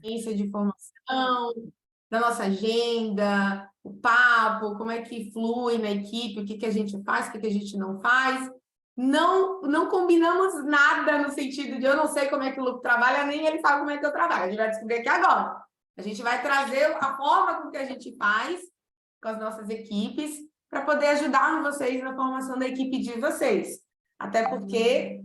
de formação, da nossa agenda, o papo, como é que flui na equipe, o que que a gente faz, o que que a gente não faz. Não combinamos nada no sentido de eu não sei como é que o Luke trabalha, nem ele sabe como é que eu trabalho. A gente vai descobrir aqui agora. A gente vai trazer a forma com que a gente faz com as nossas equipes para poder ajudar vocês na formação da equipe de vocês. Até porque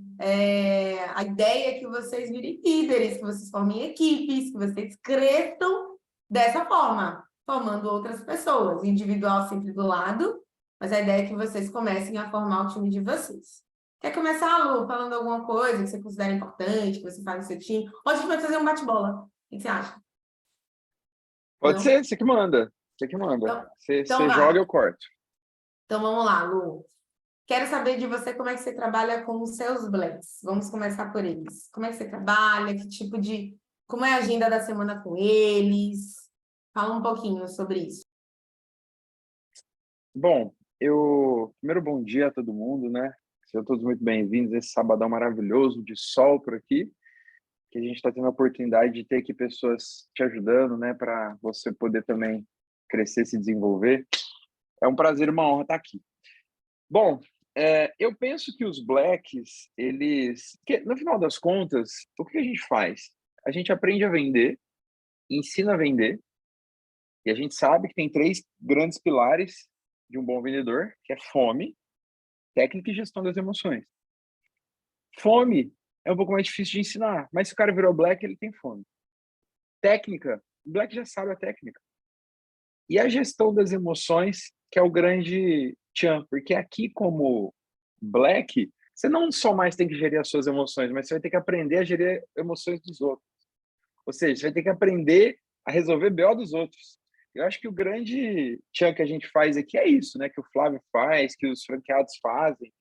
a ideia é que vocês virem líderes, que vocês formem equipes, que vocês cresçam dessa forma, formando outras pessoas, individual sempre do lado, mas a ideia é que vocês comecem a formar o time de vocês. Quer começar, Lu, falando alguma coisa que você considera importante, que você faz no seu time? Ou a gente vai fazer um bate-bola? O que você acha? Pode Não? ser, você que manda. Você que manda. Então, então Você joga, vai. eu corto. Então vamos lá, Lu. Quero saber de você como é que você trabalha com os seus blends. Vamos começar por eles. Como é que você trabalha? Que tipo de... Como é a agenda da semana com eles? Fala um pouquinho sobre isso. Bom, primeiro bom dia a todo mundo, né? Sejam todos muito bem-vindos a esse sabadão maravilhoso de sol por aqui, que a gente está tendo a oportunidade de ter aqui pessoas te ajudando, né? Para você poder também crescer, se desenvolver. É um prazer e uma honra estar aqui. Bom, eu penso que os Blacks, no final das contas, o que a gente faz? A gente aprende a vender, ensina a vender, e a gente sabe que tem três grandes pilares de um bom vendedor, que é fome, técnica e gestão das emoções. Fome é um pouco mais difícil de ensinar, mas se o cara virou Black, ele tem fome. Técnica, o Black já sabe a técnica. E a gestão das emoções, que é o grande tchan, porque aqui como Black, você não só mais tem que gerir as suas emoções, mas você vai ter que aprender a gerir emoções dos outros. Ou seja, você vai ter que aprender a resolver BO dos outros. Eu acho que o grande tchan que a gente faz aqui é isso, né? Que o Flávio faz, que os franqueados fazem,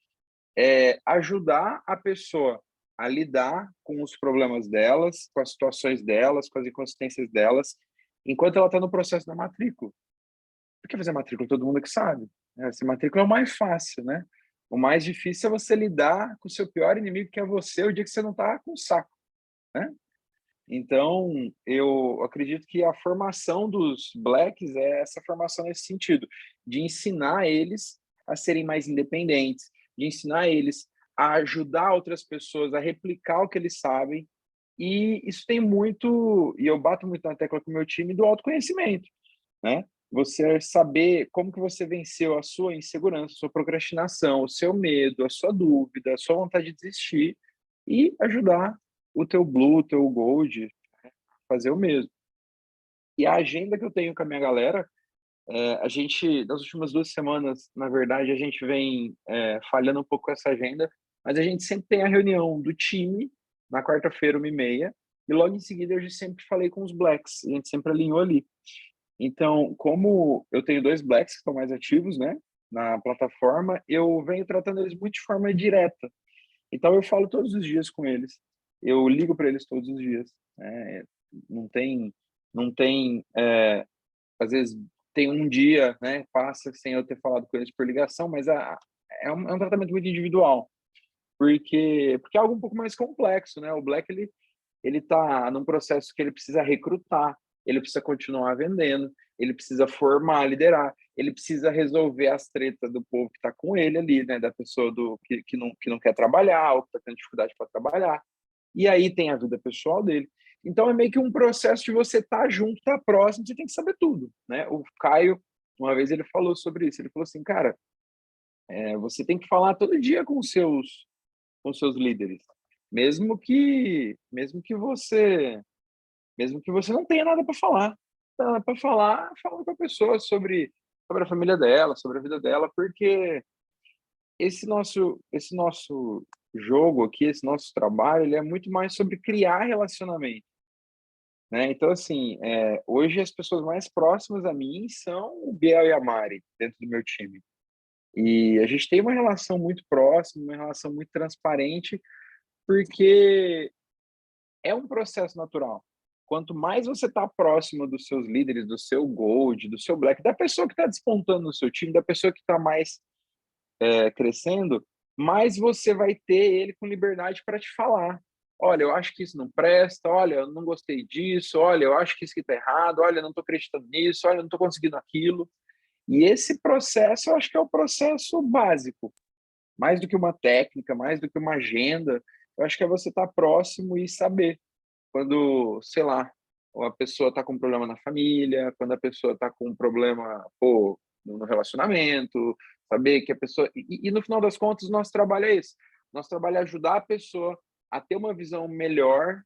é ajudar a pessoa a lidar com os problemas delas, com as situações delas, com as inconsistências delas, enquanto ela está no processo da matrícula. Porque fazer matrícula todo mundo que sabe, né? Essa matrícula é o mais fácil, né? O mais difícil é você lidar com o seu pior inimigo, que é você, o dia que você não está com saco, né? Então, eu acredito que a formação dos Blacks é essa formação nesse sentido, de ensinar eles a serem mais independentes, de ensinar eles a ajudar outras pessoas a replicar o que eles sabem. E isso tem muito, e eu bato muito na tecla com o meu time, do autoconhecimento, né? Você saber como que você venceu a sua insegurança, a sua procrastinação, o seu medo, a sua dúvida, a sua vontade de desistir e ajudar o teu Blue, o teu Gold a fazer o mesmo. E a agenda que eu tenho com a minha galera, a gente, nas últimas 2 semanas, na verdade, a gente vem falhando um pouco com essa agenda, mas a gente sempre tem a reunião do time na quarta-feira, 1h30, e logo em seguida eu sempre falei com os Blacks, a gente sempre alinhou ali. Então, como eu tenho 2 Blacks que estão mais ativos, né, na plataforma, eu venho tratando eles muito de forma direta. Então, eu falo todos os dias com eles. Eu ligo para eles todos os dias. Né? Não tem, não tem, às vezes tem um dia, né, passa sem eu ter falado com eles por ligação, mas é um tratamento muito individual, porque é algo um pouco mais complexo, né? O Black ele está num processo que ele precisa recrutar, ele precisa continuar vendendo, ele precisa formar, liderar, ele precisa resolver as tretas do povo que está com ele ali, né? Da pessoa que não quer trabalhar ou que está tendo dificuldade para trabalhar. E aí tem a vida pessoal dele. Então é meio que um processo de você estar junto, estar próximo, você tem que saber tudo, né? O Caio, uma vez ele falou sobre isso, ele falou assim, cara, você tem que falar todo dia com seus líderes, mesmo que você não tenha nada para falar. Para falar, fala com a pessoa sobre a família dela, sobre a vida dela, porque esse nosso jogo aqui, esse nosso trabalho, ele é muito mais sobre criar relacionamento, né? Então, assim, hoje as pessoas mais próximas a mim são o Biel e a Mari, dentro do meu time. E a gente tem uma relação muito próxima, uma relação muito transparente, porque é um processo natural. Quanto mais você está próximo dos seus líderes, do seu Gold, do seu Black, da pessoa que está despontando no seu time, da pessoa que está mais crescendo, mais você vai ter ele com liberdade para te falar. olha, eu acho que isso não presta, olha, eu não gostei disso, olha, eu acho que isso aqui está errado, olha, eu não estou acreditando nisso, olha, eu não estou conseguindo aquilo. E esse processo, eu acho que é o processo básico, mais do que uma técnica, mais do que uma agenda, eu acho que é você estar próximo e saber quando, sei lá, a pessoa está com um problema na família, quando a pessoa está com um problema, pô, no relacionamento, saber que a pessoa... E no final das contas, nosso trabalho é esse. Nosso trabalho é ajudar a pessoa a ter uma visão melhor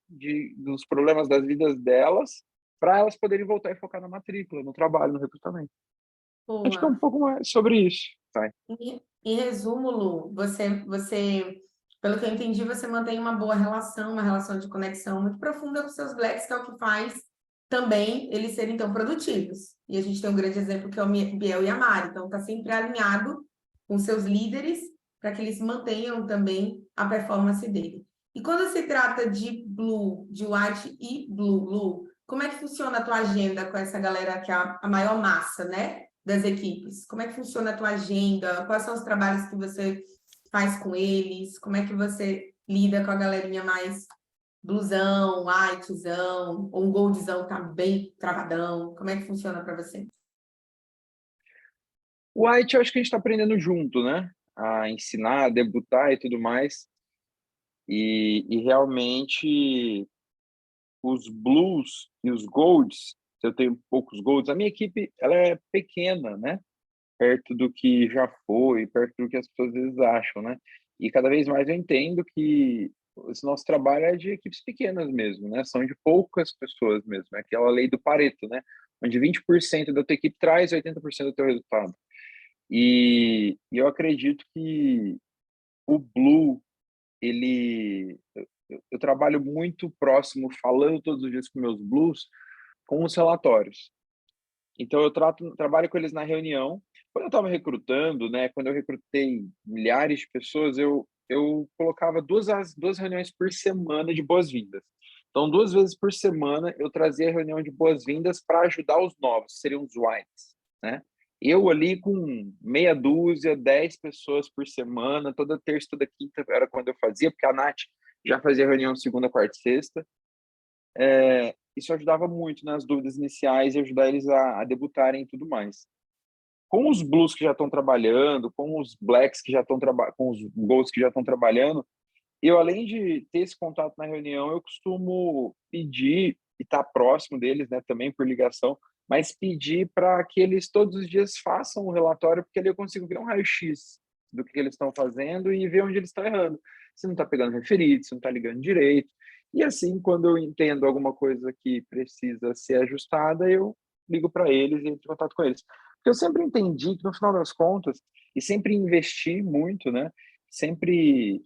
dos problemas das vidas delas, para elas poderem voltar e focar na matrícula, no trabalho, no recrutamento. Acho que é um Boa. pouco mais sobre isso, tá? Em resumo, Lu, pelo que eu entendi, você mantém uma boa relação, uma relação de conexão muito profunda com seus blacks, que é o que faz também eles serem tão produtivos. E a gente tem um grande exemplo que é o Biel e a Mari. Então, está sempre alinhado com seus líderes para que eles mantenham também a performance dele. E quando se trata de Blue, de White e Blue, como é que funciona a tua agenda com essa galera que é a maior massa, né? Das equipes? Como é que funciona a tua agenda? Quais são os trabalhos que você faz com eles? Como é que você lida com a galerinha mais blusão, whitezão, ou um goldzão tá bem travadão? Como é que funciona para você? O White, eu acho que a gente está aprendendo junto, né? A ensinar, a debutar e tudo mais. E realmente os blues e os golds, se eu tenho poucos golds, a minha equipe ela é pequena, né? Perto do que já foi, perto do que as pessoas às vezes acham, né? E cada vez mais eu entendo que esse nosso trabalho é de equipes pequenas mesmo, né? São de poucas pessoas mesmo, é aquela lei do Pareto, né? Onde 20% da tua equipe traz 80% do teu resultado. E eu acredito que o Blue, eu trabalho muito próximo, falando todos os dias com meus Blues, com os relatórios. Então, trabalho com eles na reunião. Quando eu estava recrutando, né, quando eu recrutei milhares de pessoas, eu colocava duas reuniões por semana de boas-vindas. Então, 2 vezes por semana, eu trazia a reunião de boas-vindas para ajudar os novos, seriam os whites, né? Eu ali com meia dúzia, 10 pessoas por semana, toda terça, toda quinta era quando eu fazia, porque a Nath já fazia reunião segunda, quarta e sexta. Isso ajudava muito nas dúvidas iniciais e ajudar eles a debutarem e tudo mais. Com os blues que já estão trabalhando, com os blacks que já estão trabalhando, com os golds que já estão trabalhando, eu, além de ter esse contato na reunião, eu costumo pedir, e estar próximo deles, né, também por ligação, mas pedir para que eles todos os dias façam um relatório, porque ali eu consigo ver um raio-x do que eles estão fazendo e ver onde eles estão errando. Se não está pegando referido, se não está ligando direito. E assim, quando eu entendo alguma coisa que precisa ser ajustada, eu ligo para eles e entro em contato com eles. Porque eu sempre entendi que, no final das contas, e sempre investi muito, né? Sempre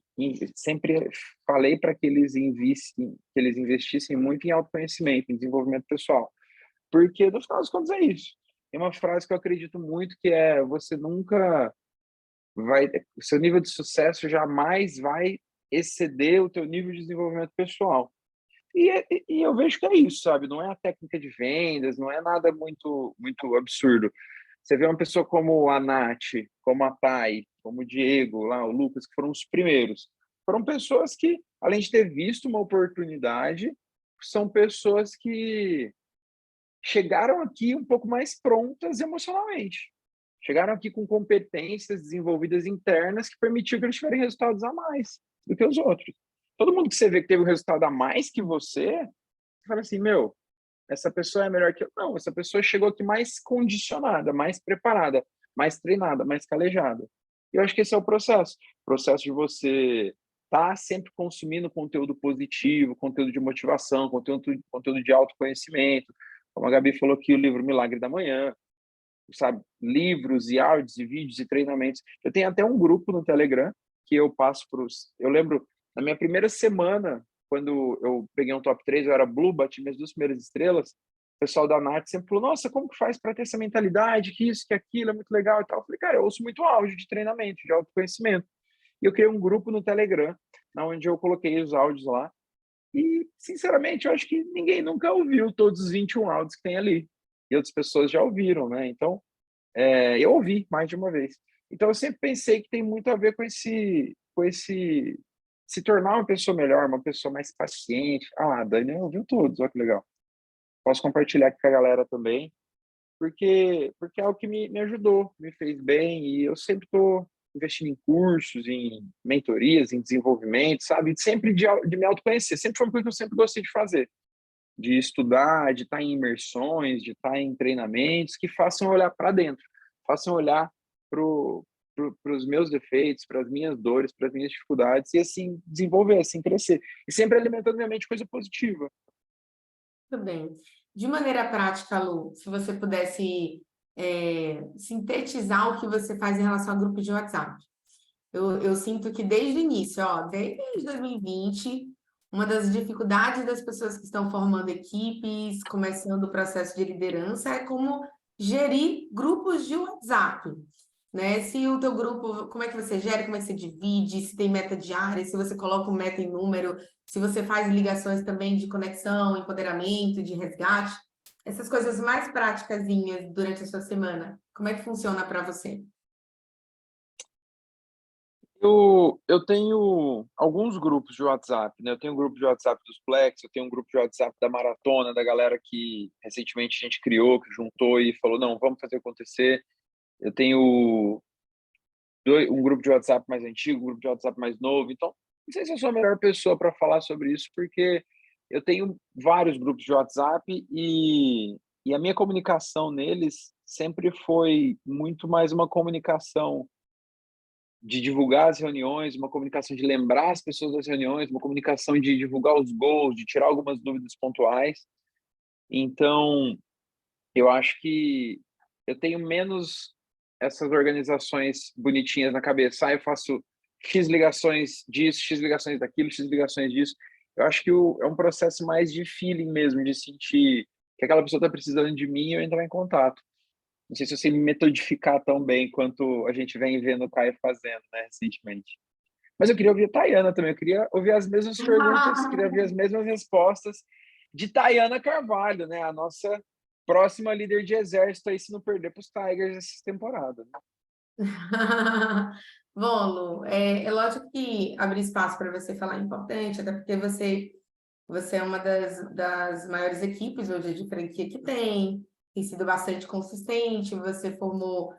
falei para que eles investissem muito em autoconhecimento, em desenvolvimento pessoal. Porque, no final das contas, é isso. Tem uma frase que eu acredito muito, que é: você nunca vai... O seu nível de sucesso jamais vai exceder o teu nível de desenvolvimento pessoal. E eu vejo que é isso, sabe? Não é a técnica de vendas, não é nada muito absurdo. Você vê uma pessoa como a Nath, como a Thay, como o Diego, lá, o Lucas, que foram os primeiros. Foram pessoas que, além de ter visto uma oportunidade, são pessoas que chegaram aqui um pouco mais prontas emocionalmente. Chegaram aqui com competências desenvolvidas internas que permitiu que eles tiverem resultados a mais do que os outros. Todo mundo que você vê que teve um resultado a mais que você fala assim: meu, essa pessoa é melhor que eu. Não, essa pessoa chegou aqui mais condicionada, mais preparada, mais treinada, mais calejada. E eu acho que esse é o processo. O processo de você estar sempre consumindo conteúdo positivo, conteúdo de motivação, conteúdo de autoconhecimento. Como a Gabi falou aqui, o livro Milagre da Manhã, sabe? Livros e áudios e vídeos e treinamentos. Eu tenho até um grupo no Telegram que eu passo para os... Eu lembro, na minha primeira semana, quando eu peguei um top 3, eu era Blue, bati minhas 2 primeiras estrelas, o pessoal da NAT sempre falou: nossa, como que faz para ter essa mentalidade, que isso, que aquilo, é muito legal e tal. Eu falei: cara, eu ouço muito áudio de treinamento, de autoconhecimento. E eu criei um grupo no Telegram, onde eu coloquei os áudios lá. E, sinceramente, eu acho que ninguém nunca ouviu todos os 21 áudios que tem ali. E outras pessoas já ouviram, né? Então, eu ouvi mais de uma vez. Então, eu sempre pensei que tem muito a ver com esse se tornar uma pessoa melhor, uma pessoa mais paciente. Ah, a Dani ouviu todos, olha que legal. Posso compartilhar aqui com a galera também, porque é o que me ajudou, me fez bem, e eu sempre estou investindo em cursos, em mentorias, em desenvolvimento, sabe? Sempre de me autoconhecer. Sempre foi uma coisa que eu sempre gostei de fazer, de estudar, de estar em imersões, de estar em treinamentos que façam olhar para dentro, façam olhar para os meus defeitos, para as minhas dores, para as minhas dificuldades, e assim desenvolver, assim crescer. E sempre alimentando minha mente coisa positiva. Muito bem. De maneira prática, Lu, se você pudesse sintetizar o que você faz em relação ao grupo de WhatsApp. Eu sinto que desde o início, ó, desde 2020, uma das dificuldades das pessoas que estão formando equipes, começando o processo de liderança, é como gerir grupos de WhatsApp, né? Se o teu grupo, como é que você gera, como é que você divide, se tem meta diária, se você coloca um meta em número, se você faz ligações também de conexão, empoderamento, de resgate, essas coisas mais práticazinhas durante a sua semana, como é que funciona para você? Eu tenho alguns grupos de WhatsApp, né? Eu tenho um grupo de WhatsApp dos Plex, eu tenho um grupo de WhatsApp da Maratona, da galera que recentemente a gente criou, que juntou e falou, não, vamos fazer acontecer. Eu tenho um grupo de WhatsApp mais antigo, um grupo de WhatsApp mais novo. Então, não sei se eu sou a melhor pessoa para falar sobre isso, porque eu tenho vários grupos de WhatsApp e a minha comunicação neles sempre foi muito mais uma comunicação de divulgar as reuniões, uma comunicação de lembrar as pessoas das reuniões, uma comunicação de divulgar os gols, de tirar algumas dúvidas pontuais. Então, eu acho que eu tenho menos essas organizações bonitinhas na cabeça. Ah, eu faço X ligações disso, X ligações daquilo, X ligações disso. Eu acho que é um processo mais de feeling mesmo, de sentir que aquela pessoa está precisando de mim e eu entrar em contato. Não sei se eu sei me metodificar tão bem quanto a gente vem vendo o Caio fazendo, né, recentemente. Mas eu queria ouvir a Tayana também. Eu queria ouvir as mesmas perguntas, queria ouvir as mesmas respostas de Tayana Carvalho, né? A nossa próxima líder de exército aí, se não perder para os Tigers essa temporada. Né? Bom, Lu, é lógico que abrir espaço para você falar é importante, até porque você é uma das maiores equipes hoje de franquia que tem sido bastante consistente, você formou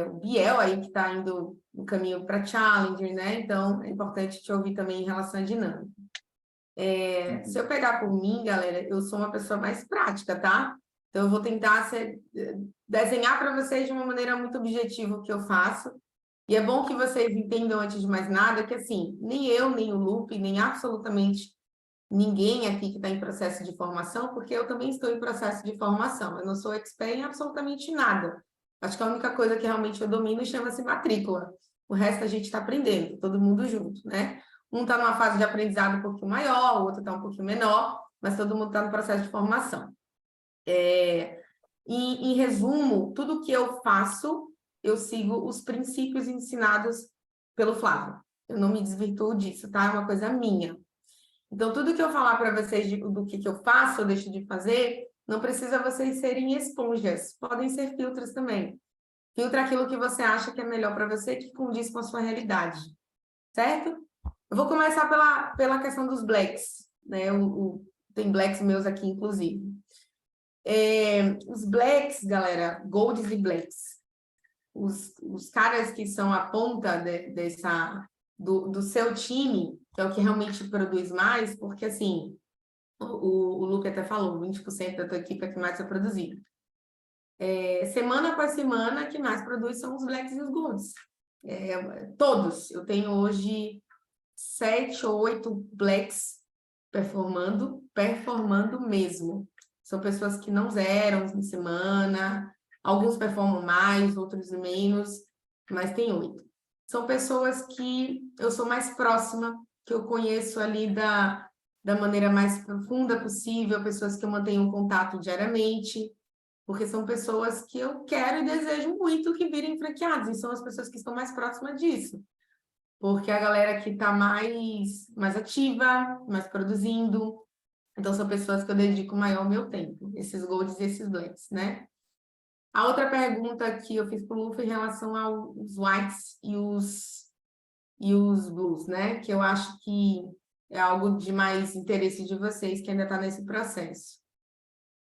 o Biel aí que está indo no caminho para Challenger, né? Então, é importante te ouvir também em relação à dinâmica. Se eu pegar por mim, galera, eu sou uma pessoa mais prática, tá? Então, eu vou tentar desenhar para vocês de uma maneira muito objetiva o que eu faço. E é bom que vocês entendam, antes de mais nada, que assim, nem eu, nem o Lupe, nem absolutamente ninguém aqui que está em processo de formação, porque eu também estou em processo de formação. Eu não sou expert em absolutamente nada. Acho que a única coisa que realmente eu domino chama-se matrícula. O resto a gente está aprendendo, todo mundo junto, né? Um está numa fase de aprendizado um pouquinho maior, o outro está um pouquinho menor, mas todo mundo está no processo de formação. Em resumo, tudo que eu faço, eu sigo os princípios ensinados pelo Flávio. Eu não me desvirtuo disso, tá? É uma coisa minha. Então, tudo que eu falar para vocês do que eu faço ou deixo de fazer, não precisa vocês serem esponjas. Podem ser filtros também. Filtra aquilo que você acha que é melhor para você, que condiz com a sua realidade. Certo? Eu vou começar pela questão dos blacks. Né? Tem blacks meus aqui, inclusive. Os blacks, galera, golds e blacks. Os caras que são a ponta do seu time, que é o que realmente produz mais, porque assim, o Luke até falou, 20% da tua equipe é que mais vai produzir. Semana após semana, que mais produz são os blacks e os golds. Todos. Eu tenho hoje 7 ou 8 blacks performando mesmo. São pessoas que não zeram em semana, alguns performam mais, outros menos, mas tem 8. São pessoas que eu sou mais próxima, que eu conheço ali da maneira mais profunda possível, pessoas que eu mantenho um contato diariamente, porque são pessoas que eu quero e desejo muito que virem franqueados, e são as pessoas que estão mais próximas disso. Porque a galera que está mais ativa, mais produzindo, então são pessoas que eu dedico maior o meu tempo, esses golds e esses blacks, né? A outra pergunta que eu fiz para o Lu foi em relação aos whites e os blues, né? Que eu acho que é algo de mais interesse de vocês que ainda está nesse processo.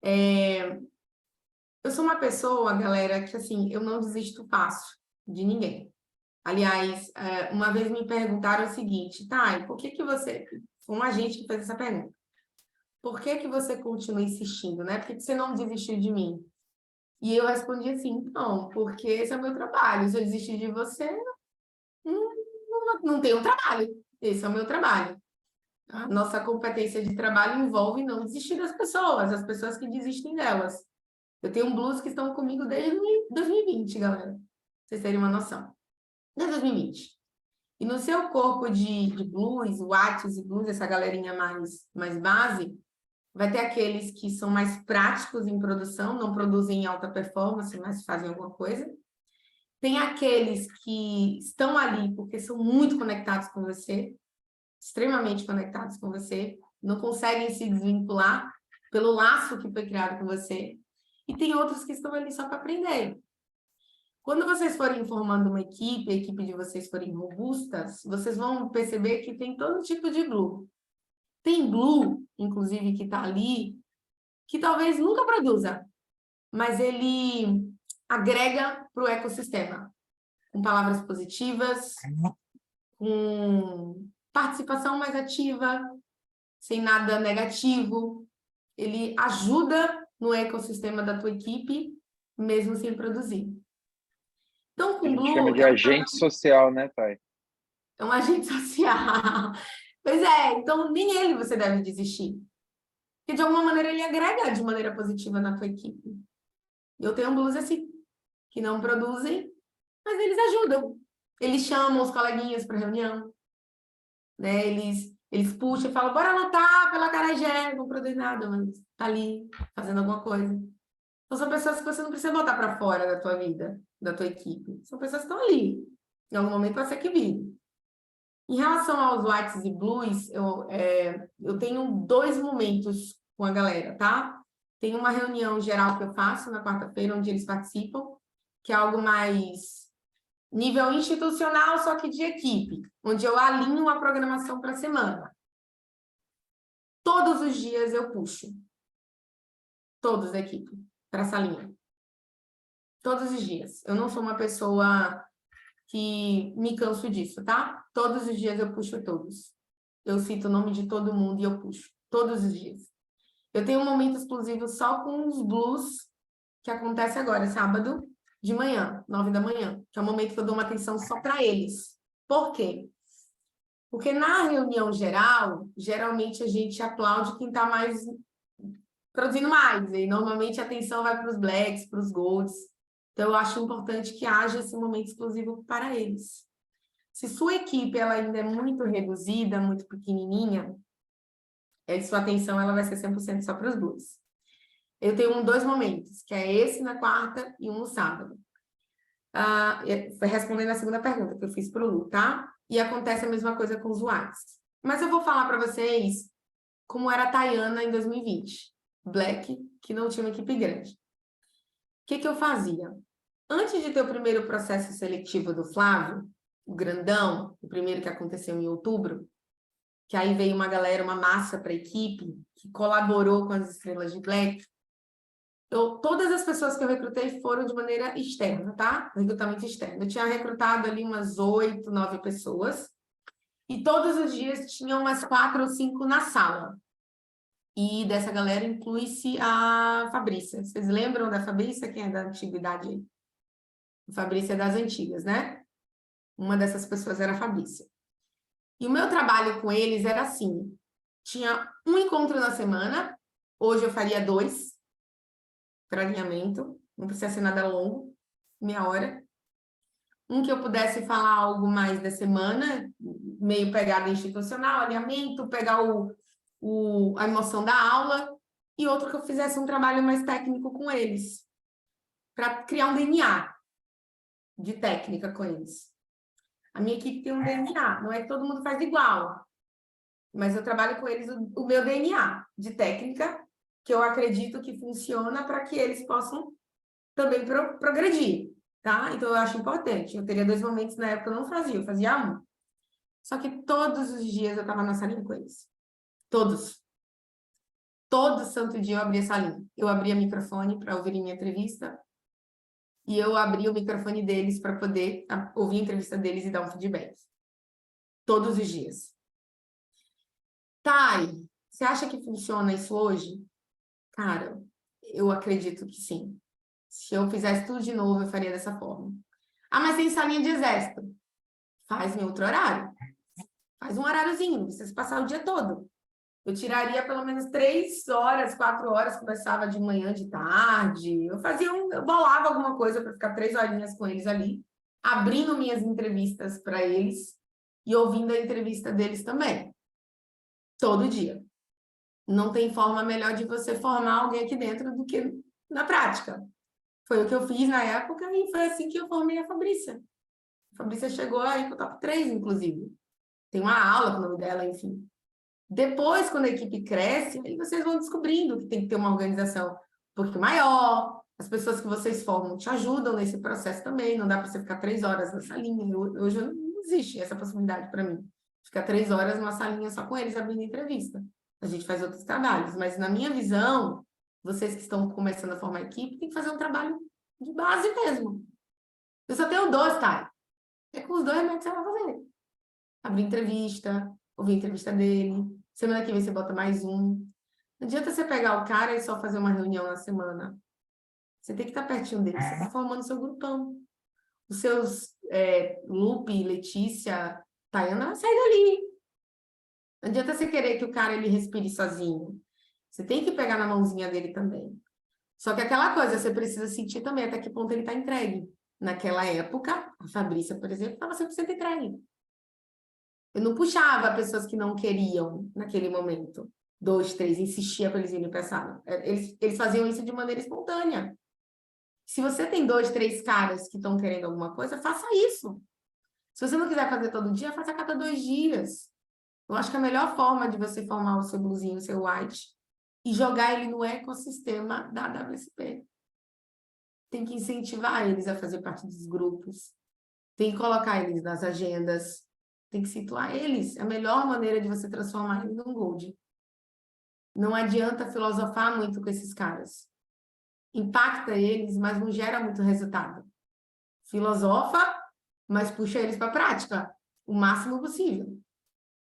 Eu sou uma pessoa, galera, que assim, eu não desisto fácil de ninguém. Aliás, uma vez me perguntaram o seguinte, Thay, por que você... Foi um agente que fez essa pergunta. Por que você continua insistindo, né? Por que você não desistiu de mim? E eu respondi assim, não, porque esse é o meu trabalho. Se eu desistir de você, não tenho trabalho. Esse é o meu trabalho. A nossa competência de trabalho envolve não desistir das pessoas, as pessoas que desistem delas. Eu tenho blues que estão comigo desde 2020, galera. Pra vocês terem uma noção. Desde 2020. E no seu corpo de blues, watts e blues, essa galerinha mais base, vai ter aqueles que são mais práticos em produção, não produzem em alta performance, mas fazem alguma coisa. Tem aqueles que estão ali porque são muito conectados com você, extremamente conectados com você, não conseguem se desvincular pelo laço que foi criado com você. E tem outros que estão ali só para aprender. Quando vocês forem formando uma equipe, a equipe de vocês forem robustas, vocês vão perceber que tem todo tipo de blue. Tem blue, inclusive, que está ali, que talvez nunca produza, mas ele agrega para o ecossistema, com palavras positivas, com participação mais ativa, sem nada negativo. Ele ajuda no ecossistema da tua equipe, mesmo sem produzir. Então, com A gente Blue, chama de agente social, né, Thay? é um agente social. Pois é, então nem ele você deve desistir. Porque de alguma maneira ele agrega de maneira positiva na tua equipe. Eu tenho blues assim, que não produzem, mas eles ajudam. Eles chamam os coleguinhas para reunião, né? Eles puxam e falam, bora anotar pela Acarajé, não produz nada, mas tá ali fazendo alguma coisa. Então são pessoas que você não precisa botar para fora da tua vida, da tua equipe. São pessoas que estão ali. Em algum momento vai ser que vire. Em relação aos whites e blues, eu tenho 2 momentos com a galera, tá? Tem uma reunião geral que eu faço na quarta-feira, onde eles participam, que é algo mais nível institucional, só que de equipe, onde eu alinho a programação para a semana. Todos os dias eu puxo. Todos da equipe, para essa linha. Todos os dias. Eu não sou uma pessoa que me canso disso, tá? Todos os dias eu puxo todos. Eu cito o nome de todo mundo e eu puxo. Todos os dias. Eu tenho um momento exclusivo só com os blues, que acontece agora, sábado, de manhã, 9 da manhã, que é o momento que eu dou uma atenção só para eles. Por quê? Porque na reunião geral, geralmente a gente aplaude quem está mais produzindo mais, e normalmente a atenção vai para os blacks, para os golds. Então, eu acho importante que haja esse momento exclusivo para eles. Se sua equipe ela ainda é muito reduzida, muito pequenininha, sua atenção ela vai ser 100% só para os blues. Eu tenho 2 momentos, que é esse na quarta e um no sábado. Respondendo a segunda pergunta que eu fiz para o Lu, tá? E acontece a mesma coisa com os whites. Mas eu vou falar para vocês como era a Tayana em 2020. Black, que não tinha uma equipe grande. O que eu fazia? Antes de ter o primeiro processo seletivo do Flávio, o grandão, o primeiro que aconteceu em outubro, que aí veio uma galera, uma massa para a equipe, que colaborou com as estrelas de Black, todas as pessoas que eu recrutei foram de maneira externa, tá? Recrutamento externo. Eu tinha recrutado ali umas 8, 9 pessoas, e todos os dias tinha umas 4 ou 5 na sala. E dessa galera inclui-se a Fabrícia. Vocês lembram da Fabrícia? Quem é da antiguidade aí? A Fabrícia é das antigas, né? Uma dessas pessoas era a Fabrícia. E o meu trabalho com eles era assim, tinha um encontro na semana, hoje eu faria 2, para alinhamento, não precisa ser nada longo, meia hora. Um que eu pudesse falar algo mais da semana, meio pegada institucional, alinhamento, pegar a emoção da aula, e outro que eu fizesse um trabalho mais técnico com eles, para criar um DNA de técnica com eles. A minha equipe tem um DNA, não é que todo mundo faz igual, mas eu trabalho com eles o meu DNA de técnica, que eu acredito que funciona para que eles possam também progredir, tá? Então, eu acho importante. Eu teria 2 momentos na época, eu não fazia, eu fazia 1. Só que todos os dias eu estava na salinha com eles. Todos. Todo santo dia eu abria a salinha. Eu abria o microfone para ouvir minha entrevista e eu abria o microfone deles para poder ouvir a entrevista deles e dar um feedback. Todos os dias. Thay, você acha que funciona isso hoje? Cara, eu acredito que sim. Se eu fizesse tudo de novo, eu faria dessa forma. Ah, mas tem salinha de exército. Faz em outro horário. Faz um horáriozinho, não precisa passar o dia todo. Eu tiraria pelo menos 3 horas, 4 horas, começava de manhã, de tarde. Eu bolava alguma coisa para ficar 3 horinhas com eles ali, abrindo minhas entrevistas para eles e ouvindo a entrevista deles também. Todo dia. Não tem forma melhor de você formar alguém aqui dentro do que na prática. Foi o que eu fiz na época e foi assim que eu formei a Fabrícia. A Fabrícia chegou aí para o top 3, inclusive. Tem uma aula com o nome dela, enfim. Depois, quando a equipe cresce, aí vocês vão descobrindo que tem que ter uma organização um pouquinho maior. As pessoas que vocês formam te ajudam nesse processo também. Não dá para você ficar 3 horas na salinha. Hoje não existe essa possibilidade para mim. Ficar 3 horas numa salinha só com eles abrindo entrevista. A gente faz outros trabalhos. Mas, na minha visão, vocês que estão começando a formar equipe, tem que fazer um trabalho de base mesmo. Eu só tenho 2, tá? É com os 2 mesmo que você vai fazer. Abrir entrevista, ouvir a entrevista dele. Semana que vem você bota mais um. Não adianta você pegar o cara e só fazer uma reunião na semana. Você tem que estar pertinho dele. Você está formando seu grupão. Os seus Lupe, Letícia, Tayana, sai dali. Não adianta você querer que o cara ele respire sozinho. Você tem que pegar na mãozinha dele também. Só que aquela coisa, você precisa sentir também até que ponto ele está entregue. Naquela época, a Fabrícia, por exemplo, estava 100% entregue. Eu não puxava pessoas que não queriam naquele momento. 2, 3, insistia para eles irem para a sala. Eles faziam isso de maneira espontânea. Se você tem 2, 3 caras que estão querendo alguma coisa, faça isso. Se você não quiser fazer todo dia, faça a cada 2 dias. Eu acho que a melhor forma de você formar o seu bluesinho, o seu white, e jogar ele no ecossistema da WSP. Tem que incentivar eles a fazer parte dos grupos. Tem que colocar eles nas agendas. Tem que situar eles. É a melhor maneira de você transformar eles num gold. Não adianta filosofar muito com esses caras. Impacta eles, mas não gera muito resultado. Filosofa, mas puxa eles para a prática o máximo possível.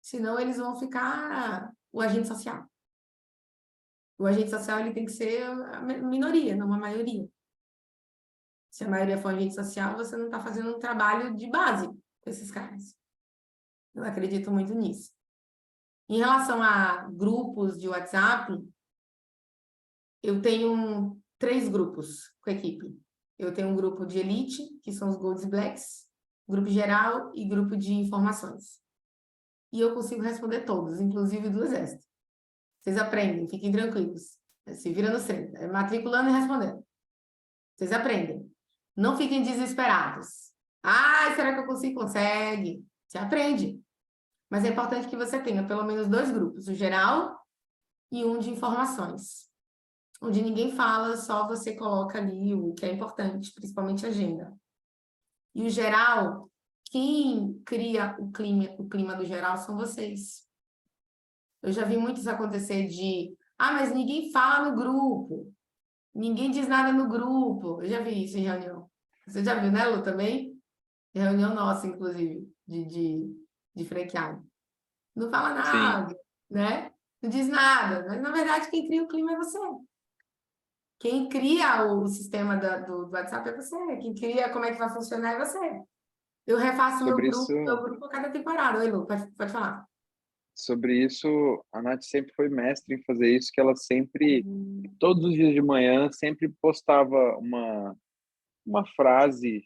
Senão eles vão ficar o agente social. O agente social ele tem que ser a minoria, não a maioria. Se a maioria for agente social, você não está fazendo um trabalho de base com esses caras. Eu acredito muito nisso. Em relação a grupos de WhatsApp, eu tenho 3 grupos com a equipe. Eu tenho um grupo de elite, que são os Golds e Blacks, grupo geral e grupo de informações. E eu consigo responder todos, inclusive do Exército. Vocês aprendem, fiquem tranquilos. Se vira no centro, matriculando e respondendo. Vocês aprendem. Não fiquem desesperados. Ah, será que eu consigo? Consegue. Você aprende. Mas é importante que você tenha pelo menos 2 grupos, o geral e um de informações. Onde ninguém fala, só você coloca ali o que é importante, principalmente a agenda. E o geral, quem cria o clima do geral são vocês. Eu já vi muito isso acontecer de, mas ninguém fala no grupo, ninguém diz nada no grupo. Eu já vi isso em reunião. Você já viu, né, Lu, também? Em reunião nossa, inclusive, de franqueado. Não fala Sim. nada, né? Não diz nada. Mas, na verdade, quem cria o clima é você. Quem cria o sistema do WhatsApp é você. Quem cria como é que vai funcionar é você. Eu refaço meu Sobre isso, grupo a cada temporada. Oi, Lu, pode falar. sobre isso, a Nath sempre foi mestre em fazer isso, que ela sempre, todos os dias de manhã, sempre postava uma frase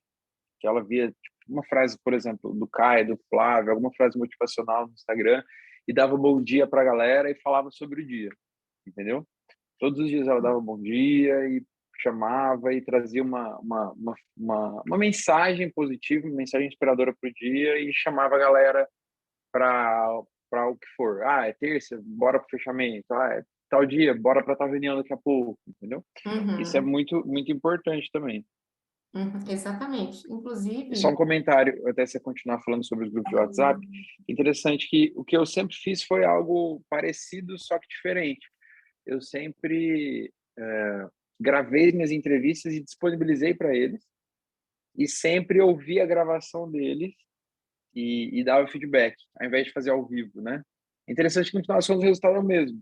que ela via, tipo, uma frase, por exemplo, do Caio, do Flávio, alguma frase motivacional no Instagram, e dava bom dia para a galera e falava sobre o dia, entendeu? Todos os dias ela dava bom dia e chamava e trazia uma mensagem positiva, uma mensagem inspiradora para o dia e chamava a galera para o que for. É terça, bora para o fechamento. É tal dia, bora para tal reunião daqui a pouco, entendeu? Isso é Uhum. muito, muito importante também. Exatamente. E só um Inclusive, comentário, até você continuar falando sobre os grupos de WhatsApp. Interessante que o que eu sempre fiz foi algo parecido, só que diferente. Eu sempre gravei minhas entrevistas e disponibilizei para eles, e sempre ouvi a gravação deles e dava feedback, ao invés de fazer ao vivo, né? Interessante que no final das contas o resultado é o mesmo,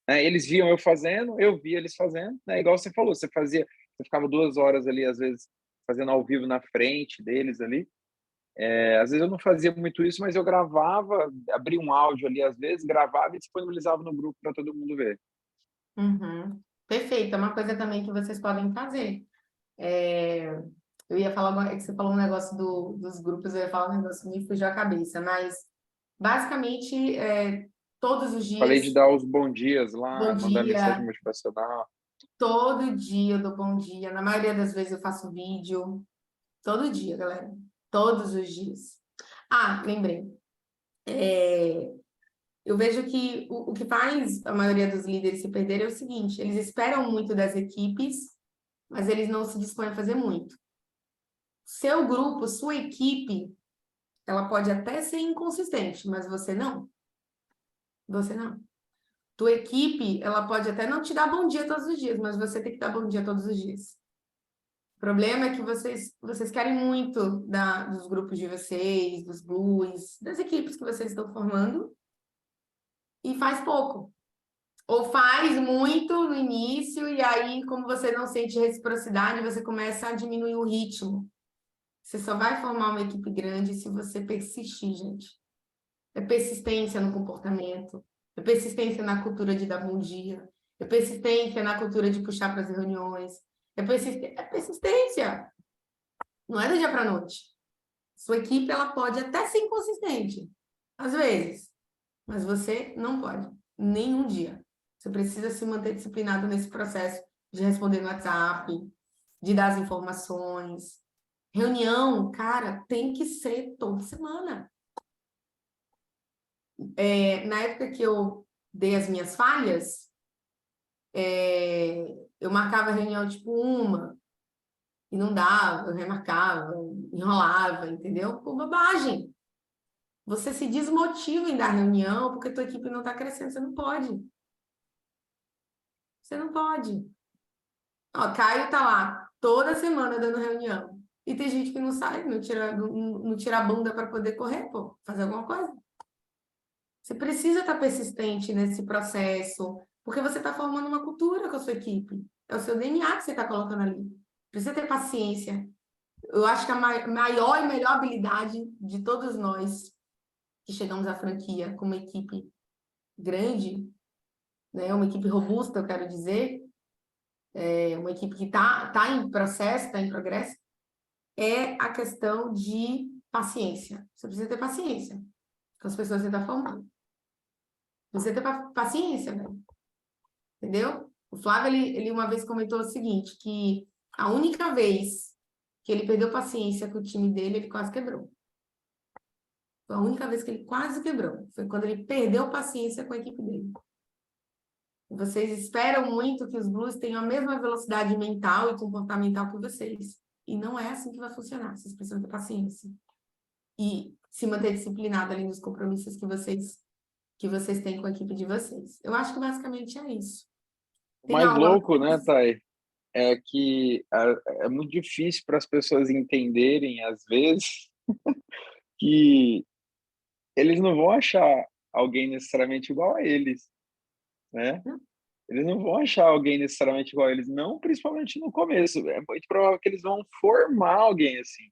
né? Eles viam eu fazendo, eu via eles fazendo, né? Igual você falou, você ficava 2 horas ali, às vezes, fazendo ao vivo na frente deles ali. Às vezes eu não fazia muito isso, mas eu gravava, abria um áudio ali, às vezes, gravava e disponibilizava no grupo para todo mundo ver. uhum, perfeito, é uma coisa também que vocês podem fazer. É, eu ia falar, é que você falou um negócio dos grupos, eu ia falar um negócio que me fugiu a cabeça, mas basicamente, todos os Falei de dias, dar os bom dias lá, bom mandar mensagem dia, motivacional. todo dia eu dou bom dia, na maioria das vezes eu faço vídeo, todo dia, galera, todos os dias. Ah, lembrei. Eu vejo que o que faz a maioria dos líderes se perder é o seguinte: eles esperam muito das equipes, mas eles não se dispõem a fazer muito. Seu grupo, sua equipe, ela pode até ser inconsistente, mas você não. Você não. Tua equipe, ela pode até não te dar bom dia todos os dias, mas você tem que dar bom dia todos os dias. O problema é que vocês querem muito dos grupos de vocês, dos blues, das equipes que vocês estão formando, e faz pouco. Ou faz muito no início, e aí, como você não sente reciprocidade, você começa a diminuir o ritmo. Você só vai formar uma equipe grande se você persistir, gente. É persistência no comportamento, é persistência na cultura de dar bom dia, é persistência na cultura de puxar para as reuniões, é persistência. Não é do dia para a noite. Sua equipe, ela pode até ser inconsistente, às vezes, mas você não pode, nenhum dia. Você precisa se manter disciplinado nesse processo de responder no WhatsApp, de dar as informações. Reunião, cara, tem que ser toda semana. Na época que eu dei as minhas falhas, eu marcava reunião tipo uma, e não dava, eu remarcava, enrolava, entendeu? Por bobagem. Você se desmotiva em dar reunião porque tua equipe não está crescendo, você não pode. Você não pode. Ó, Caio tá lá toda semana dando reunião. E tem gente que não sai, não tira a bunda para poder correr, pô, fazer alguma coisa. Você precisa estar persistente nesse processo, porque você está formando uma cultura com a sua equipe. É o seu DNA que você está colocando ali. Precisa ter paciência. Eu acho que a maior e melhor habilidade de todos nós que chegamos à franquia com uma equipe grande, né, uma equipe robusta, eu quero dizer, uma equipe que tá em processo, está em progresso, é a questão de paciência. Você precisa ter paciência com as pessoas que você está formando. Você ter paciência, né? Entendeu? O Flávio, ele uma vez comentou o seguinte, que a única vez que ele perdeu paciência com o time dele, ele quase quebrou. Foi a única vez que ele quase quebrou. Foi quando ele perdeu paciência com a equipe dele. Vocês esperam muito que os Blues tenham a mesma velocidade mental e comportamental que vocês. E não é assim que vai funcionar. Vocês precisam ter paciência. E se manter disciplinado ali nos compromissos que vocês têm com a equipe de vocês. Eu acho que basicamente é isso. O Tem mais algo a louco, né, mais? Thay, é que é muito difícil para as pessoas entenderem, às vezes, que eles não vão achar alguém necessariamente igual a eles, né? Eles não vão achar alguém necessariamente igual a eles, não, principalmente no começo. É muito provável que eles vão formar alguém assim.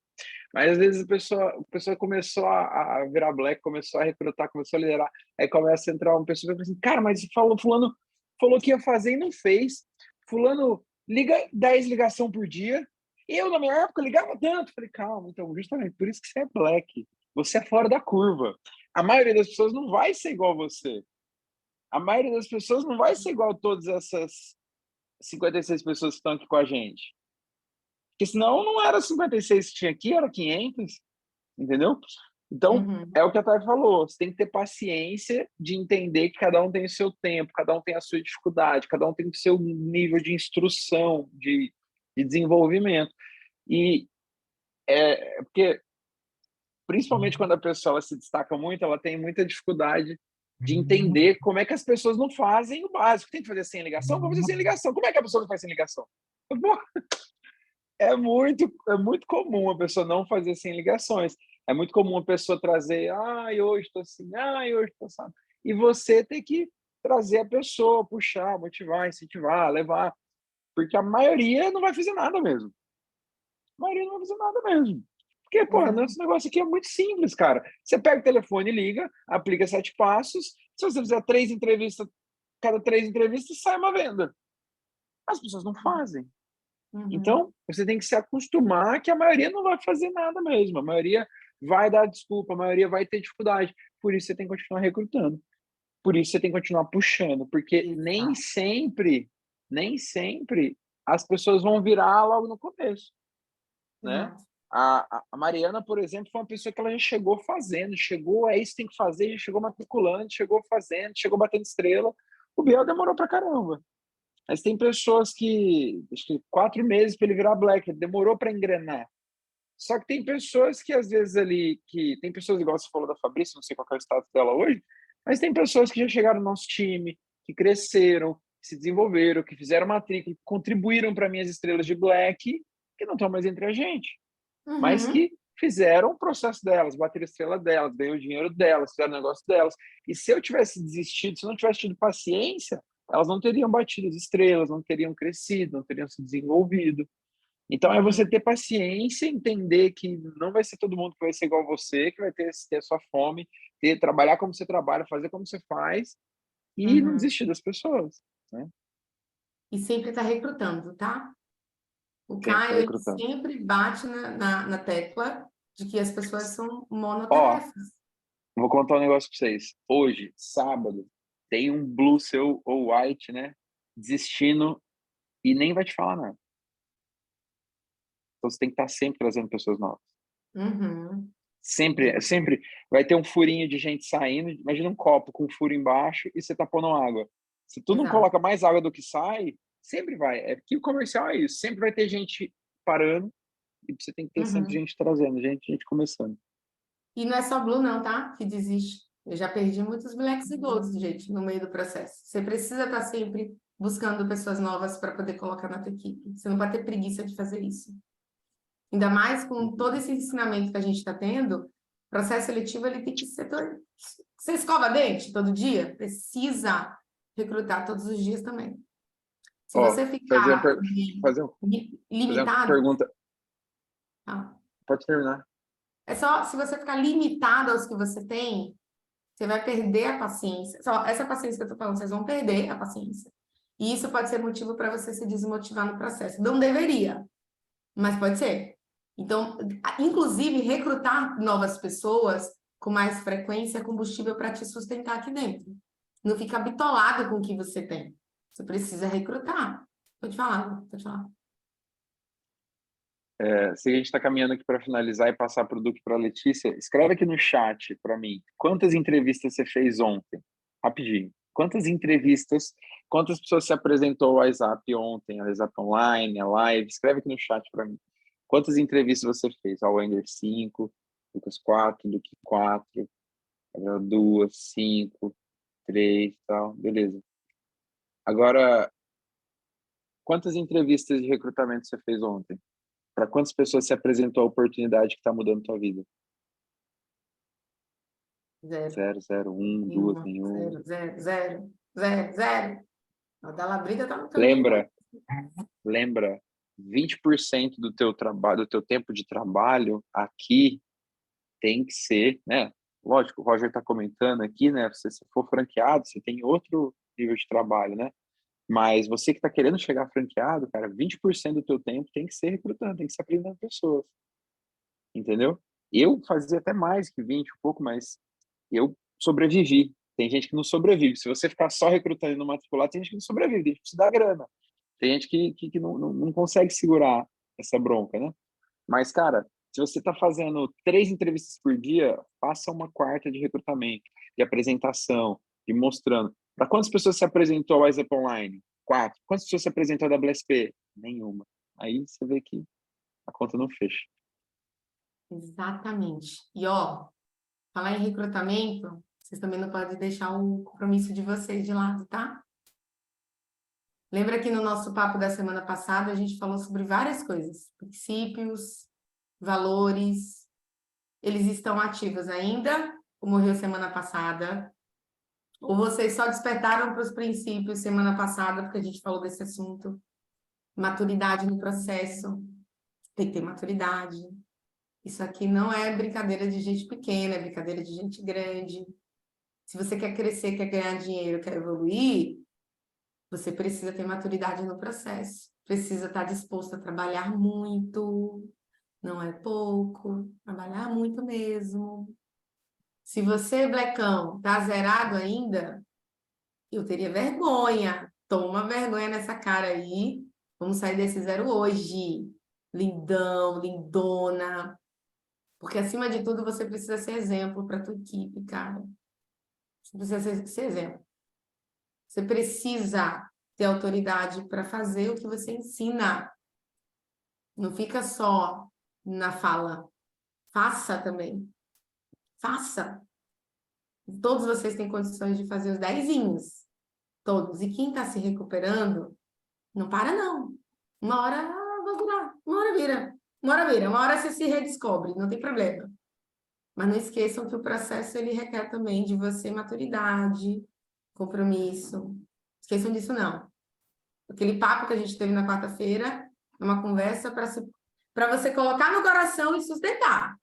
Mas às vezes a pessoa começou a virar black, começou a recrutar, começou a liderar, aí começa a entrar uma pessoa e fala assim, cara, mas fulano falou que ia fazer e não fez. Fulano liga 10 ligação por dia. Eu, na minha época, ligava tanto. Falei, calma, então, justamente por isso que você é black. Você é fora da curva. A maioria das pessoas não vai ser igual a você. A maioria das pessoas não vai ser igual a todas essas 56 pessoas que estão aqui com a gente. Porque senão não era 56 que tinha aqui, era 500, entendeu? Então, Uhum. é o que a Thay falou, você tem que ter paciência de entender que cada um tem o seu tempo, cada um tem a sua dificuldade, cada um tem o seu nível de instrução, de desenvolvimento. E porque, principalmente quando a pessoa ela se destaca muito, ela tem muita dificuldade de entender como é que as pessoas não fazem o básico. Tem que fazer sem ligação? Vou fazer sem ligação. Como é que a pessoa não faz sem ligação? Pô, é muito comum a pessoa não fazer sem ligações. É muito comum a pessoa trazer, hoje estou assim, hoje estou assim. E você tem que trazer a pessoa, puxar, motivar, incentivar, levar. Porque a maioria não vai fazer nada mesmo. A maioria não vai fazer nada mesmo. Porque, pô, esse negócio aqui é muito simples, cara. Você pega o telefone, liga, aplica 7 passos. Se você fizer 3 entrevistas, cada 3 entrevistas sai uma venda. As pessoas não fazem. Então, você tem que se acostumar que a maioria não vai fazer nada mesmo. A maioria vai dar desculpa, a maioria vai ter dificuldade. Por isso você tem que continuar recrutando. Por isso você tem que continuar puxando, porque nem sempre as pessoas vão virar logo no começo, né? Exato. A Mariana, por exemplo, foi uma pessoa que ela já chegou fazendo, chegou, é isso que tem que fazer, já chegou matriculando, chegou fazendo, chegou batendo estrela. O Biel demorou pra caramba. Mas tem pessoas que, acho que 4 meses para ele virar black, demorou para engrenar. Só que tem pessoas que, às vezes, ali, que tem pessoas, igual você falou da Fabrícia, não sei qual é o status dela hoje, mas tem pessoas que já chegaram no nosso time, que cresceram, que se desenvolveram, que fizeram matrícula, que contribuíram para minhas estrelas de black, que não estão mais entre a gente, mas que fizeram o processo delas, bateram a estrela delas, ganhou o dinheiro delas, fizeram o negócio delas. E se eu tivesse desistido, se eu não tivesse tido paciência, elas não teriam batido as estrelas, não teriam crescido, não teriam se desenvolvido. Então, é você ter paciência, entender que não vai ser todo mundo que vai ser igual a você, que vai ter a sua fome, trabalhar como você trabalha, fazer como você faz e não desistir das pessoas, né? E sempre está recrutando, tá? O Sempre tá Caio, ele recrutando. sempre bate na tecla de que as pessoas são Ó, monotarefas. vou contar um negócio pra vocês. Hoje, sábado, tem um blue seu ou white, né? Desistindo e nem vai te falar nada. Então, você tem que estar sempre trazendo pessoas novas. Uhum. Sempre vai ter um furinho de gente saindo. Imagina um copo com um furo embaixo e você tá pondo água. Se tu não Exato. coloca mais água do que sai, sempre vai. É que o comercial é isso. Sempre vai ter gente parando e você tem que ter sempre Uhum. gente trazendo, gente começando. E não é só Blue, não, tá? Que desiste. Eu já perdi muitos blacks e golds, gente, no meio do processo. Você precisa estar sempre buscando pessoas novas para poder colocar na tua equipe. Você não pode ter preguiça de fazer isso. Ainda mais com todo esse ensinamento que a gente está tendo, o processo seletivo ele tem que ser todo... Você escova dente todo dia? Precisa recrutar todos os dias também. Se Ó, você fazer uma, ficar fazer, fazer uma limitado, pergunta. ah, Pode terminar. é só se você ficar limitado aos que você tem, você vai perder a paciência. Só essa paciência que eu tô falando, vocês vão perder a paciência. E isso pode ser motivo para você se desmotivar no processo. Não deveria, mas pode ser. Então, inclusive, recrutar novas pessoas com mais frequência é combustível para te sustentar aqui dentro. Não fica bitolado com o que você tem. Você precisa recrutar. Pode falar, pode falar. Se a gente está caminhando aqui para finalizar e passar para o Duque para a Letícia, escreve aqui no chat para mim. Quantas entrevistas você fez ontem? Rapidinho. Quantas pessoas se apresentou ao WhatsApp ontem, a WhatsApp Online, a Live? Escreve aqui no chat para mim. Quantas entrevistas você fez? Ao Wender 5, Lucas 4, Duque 4, Gabriel 2, 5, 3, tal. Beleza. Agora, quantas entrevistas de recrutamento você fez ontem? Para quantas pessoas se apresentou a oportunidade que está mudando a tua vida? Zero. 0, 0, 1, 2, Nenhuma. nenhuma. Zero, zero, zero, zero, zero. A da Labrida tá no caminho, né? Lembra, 20% do teu trabalho, do teu tempo de trabalho aqui tem que ser, né? Lógico, o Roger está comentando aqui, né? Se for franqueado, você tem outro nível de trabalho, né? Mas você que está querendo chegar franqueado, cara, 20% do teu tempo tem que ser recrutando, tem que ser aprendendo pessoas, entendeu? Eu fazia até mais que 20, um pouco, mas eu sobrevivi. Tem gente que não sobrevive. Se você ficar só recrutando e não matricular, tem gente que não sobrevive, tem gente que te dá grana. Tem gente que não consegue segurar essa bronca, né? Mas, cara, se você está fazendo 3 entrevistas por dia, faça uma quarta de recrutamento, de apresentação, de mostrando. Para quantas pessoas se apresentou ao WhatsApp Online? 4. Quantas pessoas se apresentou à WSP? Nenhuma. Aí você vê que a conta não fecha. Exatamente. E, ó, falar em recrutamento, vocês também não podem deixar o compromisso de vocês de lado, tá? Lembra que no nosso papo da semana passada a gente falou sobre várias coisas, princípios, valores, eles estão ativos ainda, ou morreu semana passada, ou vocês só despertaram para os princípios semana passada, porque a gente falou desse assunto, maturidade no processo, tem que ter maturidade. Isso aqui não é brincadeira de gente pequena, é brincadeira de gente grande. Se você quer crescer, quer ganhar dinheiro, quer evoluir, você precisa ter maturidade no processo. Precisa estar disposto a trabalhar muito, não é pouco, trabalhar muito mesmo. Se você, Blecão, tá zerado ainda, eu teria vergonha. Toma vergonha nessa cara aí. Vamos sair desse zero hoje. Lindão, lindona. Porque, acima de tudo, você precisa ser exemplo para a tua equipe, cara. Você precisa ser exemplo. Você precisa ter autoridade para fazer o que você ensina. Não fica só na fala. Faça também. Faça. Todos vocês têm condições de fazer os 10. Todos. E quem está se recuperando, não para, não. Uma hora vai virar. Uma hora vira. Uma hora vira. Uma hora você se redescobre. Não tem problema. Mas não esqueçam que o processo ele requer também de você maturidade, compromisso. Esqueçam disso, não. Aquele papo que a gente teve na quarta-feira é uma conversa para você colocar no coração e sustentar.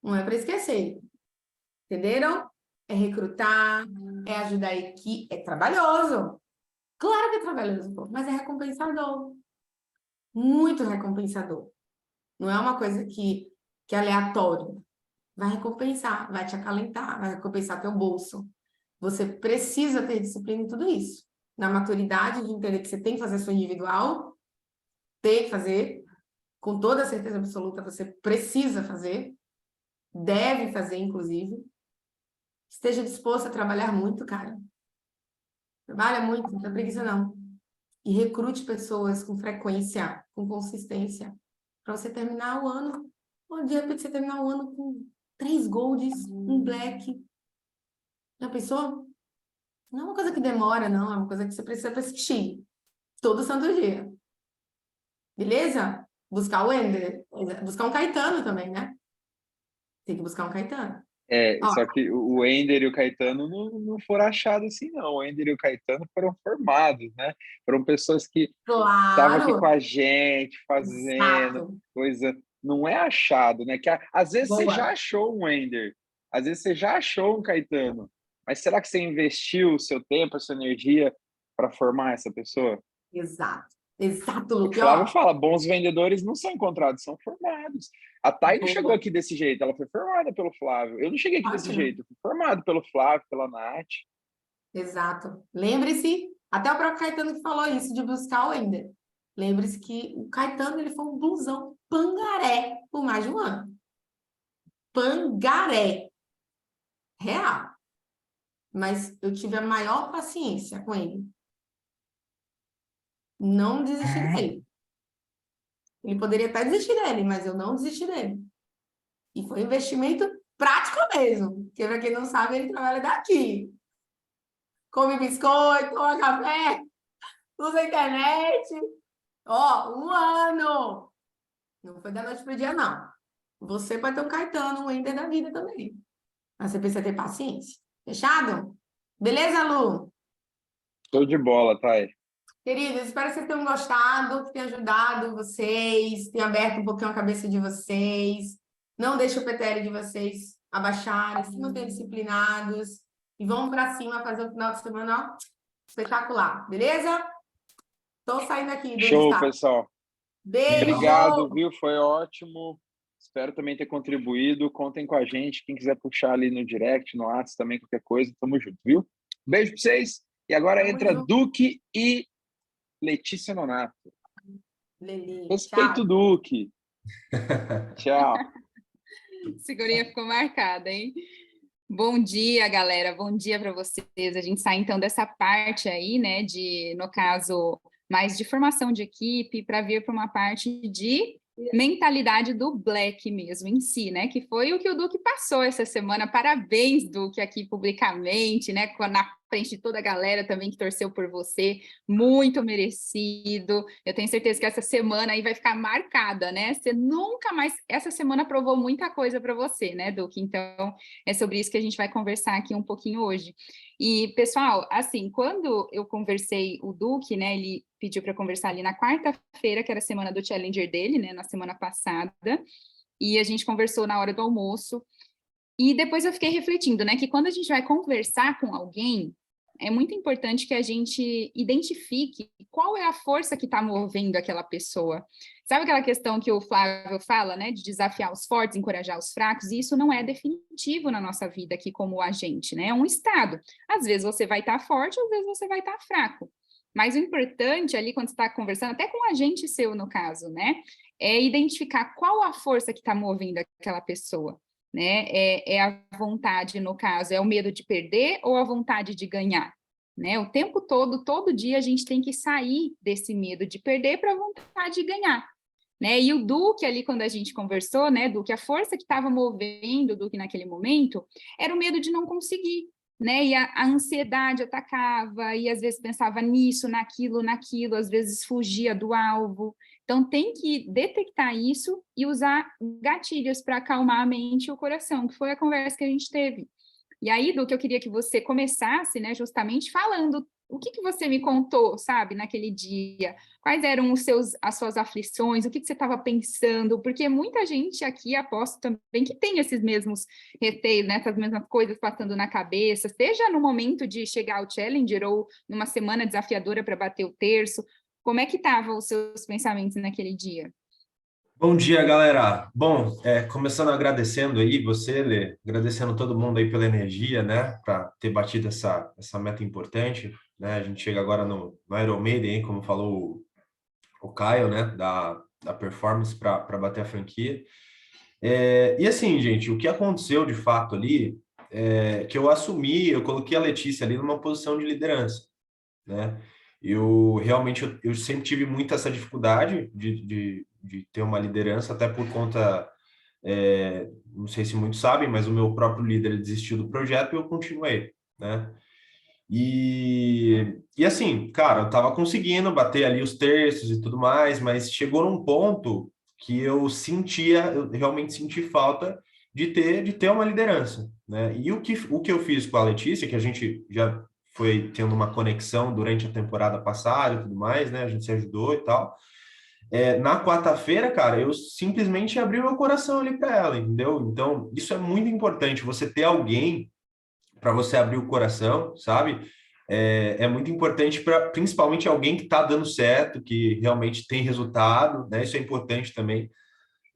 Não é para esquecer. Entenderam? É recrutar, é ajudar a equipe. É trabalhoso. Claro que é trabalhoso, pô, mas é recompensador. Muito recompensador. Não é uma coisa que é aleatório. Vai recompensar, vai te acalentar, vai recompensar teu bolso. Você precisa ter disciplina em tudo isso. Na maturidade de entender que você tem que fazer a sua individual, tem que fazer, com toda a certeza absoluta, você precisa fazer, deve fazer, inclusive. Esteja disposto a trabalhar muito, cara. Trabalha muito, não tem preguiça não. E recrute pessoas com frequência, com consistência, para você terminar o ano. Ou de repente você terminar o ano com 3 golds, um black. Já pensou? Não é uma coisa que demora, não. É uma coisa que você precisa persistir. Todo santo dia. Beleza? Buscar o Ender. Buscar um Caetano também, né? Tem que buscar um Caetano. Ó, Só que o Ender e o Caetano não foram achados assim, não. O Ender e o Caetano foram formados, né? Foram pessoas que estavam aqui com claro. a gente, fazendo Exato. coisa. Não é achado, né? Às vezes você já Boa. achou um Ender, às vezes você já achou um Caetano, mas será que você investiu o seu tempo, a sua energia para formar essa pessoa? Exato. Exato, O que o Luke. Flávio Ó, fala, bons vendedores não são encontrados, são formados. A Thay não chegou boa. aqui desse jeito, ela foi formada pelo Flávio. Eu não cheguei aqui desse Ótimo. jeito, eu fui formado pelo Flávio, pela Nath. Exato. Lembre-se, até o próprio Caetano que falou isso, de buscar o Ender. Lembre-se que o Caetano ele foi um blusão pangaré por mais de um ano. Pangaré. Real. Mas eu tive a maior paciência com ele. Não desisti dele. Ele poderia até desistir dele, mas eu não desisti dele. E foi um investimento prático mesmo. Porque, para quem não sabe, ele trabalha daqui. Come biscoito, toma café, usa a internet. Ó, um ano. Não foi da noite para o dia, não. Você pode ter um Caetano, um Ender da vida também. Mas você precisa ter paciência. Fechado? Beleza, Lu? Show de bola, Thay. Queridos, espero que vocês tenham gostado, que tenha ajudado vocês, tenha aberto um pouquinho a cabeça de vocês. Não deixe o PTL de vocês abaixarem, se mantenham disciplinados e vamos para cima fazer um final de semana ó, espetacular, beleza? Estou saindo aqui do Show, estado. pessoal. Beijo! Obrigado, viu? Foi ótimo. Espero também ter contribuído. Contem com a gente. Quem quiser puxar ali no direct, no WhatsApp também, qualquer coisa, tamo junto, viu? Beijo para vocês. E agora Tamo entra junto, Duque e Letícia Nonato. Leli. Respeito, Tchau. Duque. Tchau. Segurinha ficou marcada, hein? Bom dia, galera. Bom dia para vocês. A gente sai então dessa parte aí, né, no caso, mais de formação de equipe para vir para uma parte de mentalidade do Black mesmo em si, né? Que foi o que o Duque passou essa semana. Parabéns, Duque, aqui publicamente, né? Na frente de toda a galera também que torceu por você. Muito merecido. Eu tenho certeza que essa semana aí vai ficar marcada, né? Você nunca mais... Essa semana provou muita coisa para você, né, Duque? Então, é sobre isso que a gente vai conversar aqui um pouquinho hoje. E, pessoal, assim, quando eu conversei, o Duque, né, ele pediu para conversar ali na quarta-feira, que era a semana do Challenger dele, né, na semana passada, e a gente conversou na hora do almoço, e depois eu fiquei refletindo, né, que quando a gente vai conversar com alguém, é muito importante que a gente identifique qual é a força que está movendo aquela pessoa. Sabe aquela questão que o Flávio fala, né, de desafiar os fortes, encorajar os fracos? E isso não é definitivo na nossa vida aqui como agente, né? É um estado. Às vezes você vai estar forte, às vezes você vai estar fraco. Mas o importante ali, quando você está conversando, até com um agente seu, no caso, né, é identificar qual a força que está movendo aquela pessoa, né? É a vontade, no caso, é o medo de perder ou a vontade de ganhar, né? O tempo todo, todo dia, a gente tem que sair desse medo de perder para a vontade de ganhar, né? E o Duque ali, quando a gente conversou, né, Duque, a força que estava movendo o Duque naquele momento era o medo de não conseguir, né? E a ansiedade atacava, e às vezes pensava nisso, naquilo, às vezes fugia do alvo. Então, tem que detectar isso e usar gatilhos para acalmar a mente e o coração, que foi a conversa que a gente teve. E aí, Duque, eu queria que você começasse, né, justamente falando o que você me contou, sabe, naquele dia. Quais eram as suas aflições, o que você estava pensando, porque muita gente aqui, aposto também, que tem esses mesmos receios, né, essas mesmas coisas passando na cabeça, seja no momento de chegar ao Challenger ou numa semana desafiadora para bater o terço. Como é que estavam os seus pensamentos naquele dia? Bom dia, galera. Bom, começando agradecendo aí você, Lê, agradecendo todo mundo aí pela energia, né, para ter batido essa meta importante, né? A gente chega agora no Iron Maiden, aí, como falou o Caio, né, da performance para bater a franquia. E assim, gente, o que aconteceu de fato ali é que eu coloquei a Letícia ali numa posição de liderança, né? Eu realmente eu sempre tive muito essa dificuldade de ter uma liderança, até por conta, não sei se muitos sabem, mas o meu próprio líder desistiu do projeto e eu continuei, né? E assim, cara, eu tava conseguindo bater ali os terços e tudo mais, mas chegou num ponto que eu realmente senti falta de ter uma liderança, né? E o que eu fiz com a Letícia, que a gente já foi tendo uma conexão durante a temporada passada e tudo mais, né? A gente se ajudou e tal. Na quarta-feira, cara, eu simplesmente abri meu coração ali para ela, entendeu? Então, isso é muito importante, você ter alguém para você abrir o coração, sabe? É muito importante para principalmente alguém que está dando certo, que realmente tem resultado, né? Isso é importante também,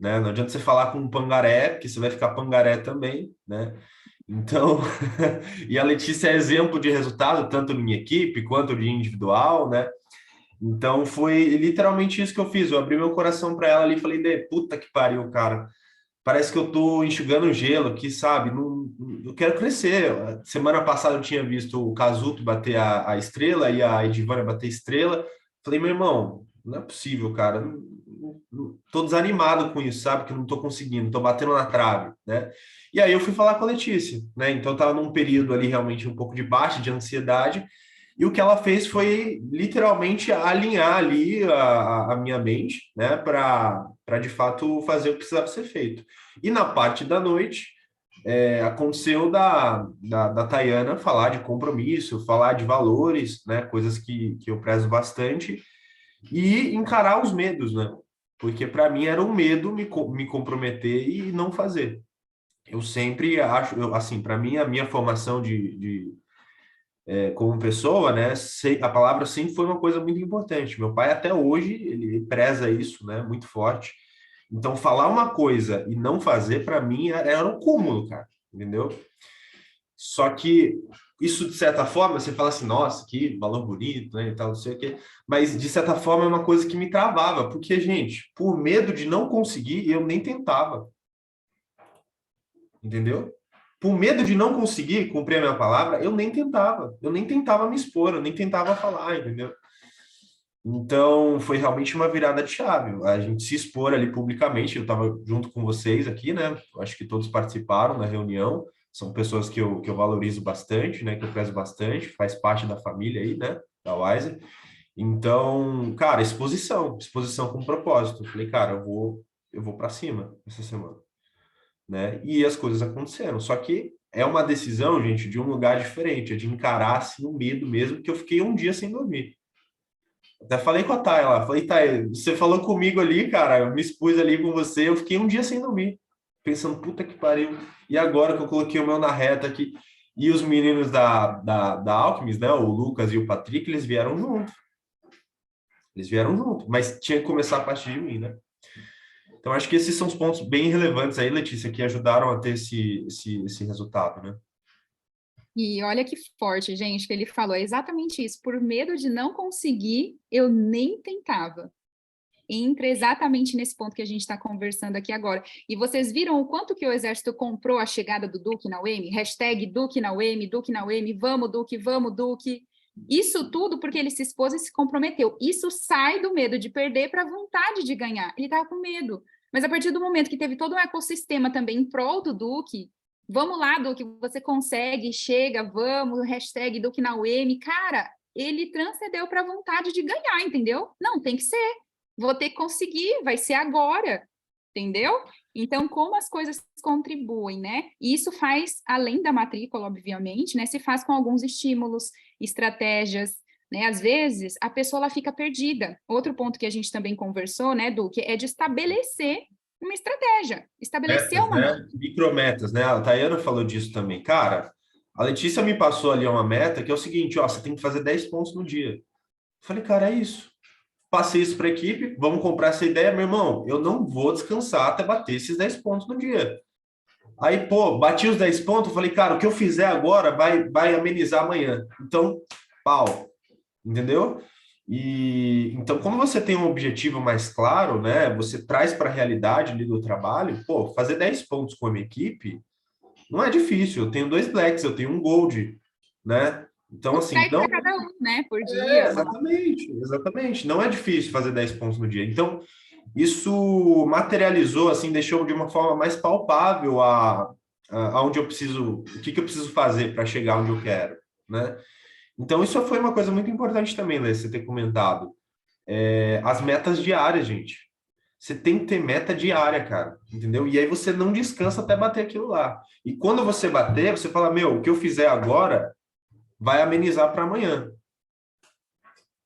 né? Não adianta você falar com um pangaré, porque você vai ficar pangaré também, né? Então, e a Letícia é exemplo de resultado, tanto em equipe quanto de individual, né? Então, foi literalmente isso que eu fiz. Eu abri meu coração para ela ali e falei, puta que pariu, cara. Parece que eu tô enxugando gelo aqui, sabe? Não, eu quero crescer. Semana passada eu tinha visto o Kazuto bater a estrela e a Edivânia bater estrela. Falei, meu irmão, não é possível, cara. Tô desanimado com isso, sabe? Que eu não tô conseguindo, tô batendo na trave, né? E aí eu fui falar com a Letícia, né? Então eu tava num período ali realmente um pouco de baixa, de ansiedade. E o que ela fez foi literalmente alinhar ali a minha mente, né, para de fato fazer o que precisava ser feito. E na parte da noite, aconteceu da Tayana falar de compromisso, falar de valores, né, coisas que eu prezo bastante, e encarar os medos, né? Porque para mim era um medo me comprometer e não fazer. Eu sempre acho, assim, para mim, a minha formação como pessoa, né, a palavra sempre foi uma coisa muito importante. Meu pai até hoje, ele preza isso, né, muito forte. Então, falar uma coisa e não fazer, para mim, era um cúmulo, cara, entendeu? Só que isso, de certa forma, você fala assim, nossa, que valor bonito, né, e tal, não sei o quê. Mas, de certa forma, é uma coisa que me travava, porque, gente, por medo de não conseguir, eu nem tentava. Entendeu? Por medo de não conseguir cumprir a minha palavra, eu nem tentava me expor, eu nem tentava falar, entendeu? Então, foi realmente uma virada de chave. A gente se expor ali publicamente, eu estava junto com vocês aqui, né? Acho que todos participaram da reunião, são pessoas que eu valorizo bastante, né? Que eu prezo bastante, faz parte da família aí, né? Da Wiser. Então, cara, exposição com propósito. Eu falei, cara, eu vou para cima essa semana, né? E as coisas aconteceram. Só que é uma decisão, gente, de um lugar diferente, é de encarar assim o medo mesmo, que eu fiquei um dia sem dormir. Até falei com a Thay lá, falei, Thay, você falou comigo ali, cara, eu me expus ali com você, eu fiquei um dia sem dormir, pensando, puta que pariu, e agora que eu coloquei o meu na reta aqui, e os meninos da Alchemist, né, o Lucas e o Patrick, eles vieram junto, mas tinha que começar a partir de mim, né? Então, acho que esses são os pontos bem relevantes aí, Letícia, que ajudaram a ter esse resultado, né? E olha que forte, gente, que ele falou, é exatamente isso. Por medo de não conseguir, eu nem tentava. Entra exatamente nesse ponto que a gente está conversando aqui agora. E vocês viram o quanto que o Exército comprou a chegada do Duque na UEM? Hashtag Duque na UEM, vamos Duque, vamos Duque. Isso tudo porque ele se expôs e se comprometeu. Isso sai do medo de perder para a vontade de ganhar. Ele estava com medo. Mas a partir do momento que teve todo um ecossistema também em prol do Duque, vamos lá, Duque, você consegue, chega, vamos, hashtag Duque na UEM. Cara, ele transcendeu para a vontade de ganhar, entendeu? Não, tem que ser. Vou ter que conseguir, vai ser agora, entendeu? Então, como as coisas contribuem, né? E isso faz, além da matrícula, obviamente, né? Se faz com alguns estímulos, estratégias, né? Às vezes, a pessoa ela fica perdida. Outro ponto que a gente também conversou, né, Duque, é de estabelecer uma estratégia, estabelecer Metas, uma meta. né? Micrometas, né? A Tayana falou disso também. Cara, a Letícia me passou ali uma meta que é o seguinte, ó, você tem que fazer 10 pontos no dia. Eu falei, cara, é isso. Passei isso para a equipe, vamos comprar essa ideia, meu irmão, eu não vou descansar até bater esses 10 pontos no dia. Aí, pô, bati os 10 pontos, falei, cara, o que eu fizer agora vai amenizar amanhã. Então, pau, entendeu? E então, quando você tem um objetivo mais claro, né, você traz para a realidade ali do trabalho, pô, fazer 10 pontos com a minha equipe não é difícil. Eu tenho 2 blacks, eu tenho um gold, né? Então, Um assim, strike para cada um, né? Por dia. exatamente. Não é difícil fazer 10 pontos no dia. Então, isso materializou, assim, deixou de uma forma mais palpável aonde eu preciso, o que eu preciso fazer para chegar onde eu quero, né? Então, isso foi uma coisa muito importante também, Lê, você ter comentado. As metas diárias, gente. Você tem que ter meta diária, cara, entendeu? E aí você não descansa até bater aquilo lá. E quando você bater, você fala, meu, o que eu fizer agora vai amenizar para amanhã,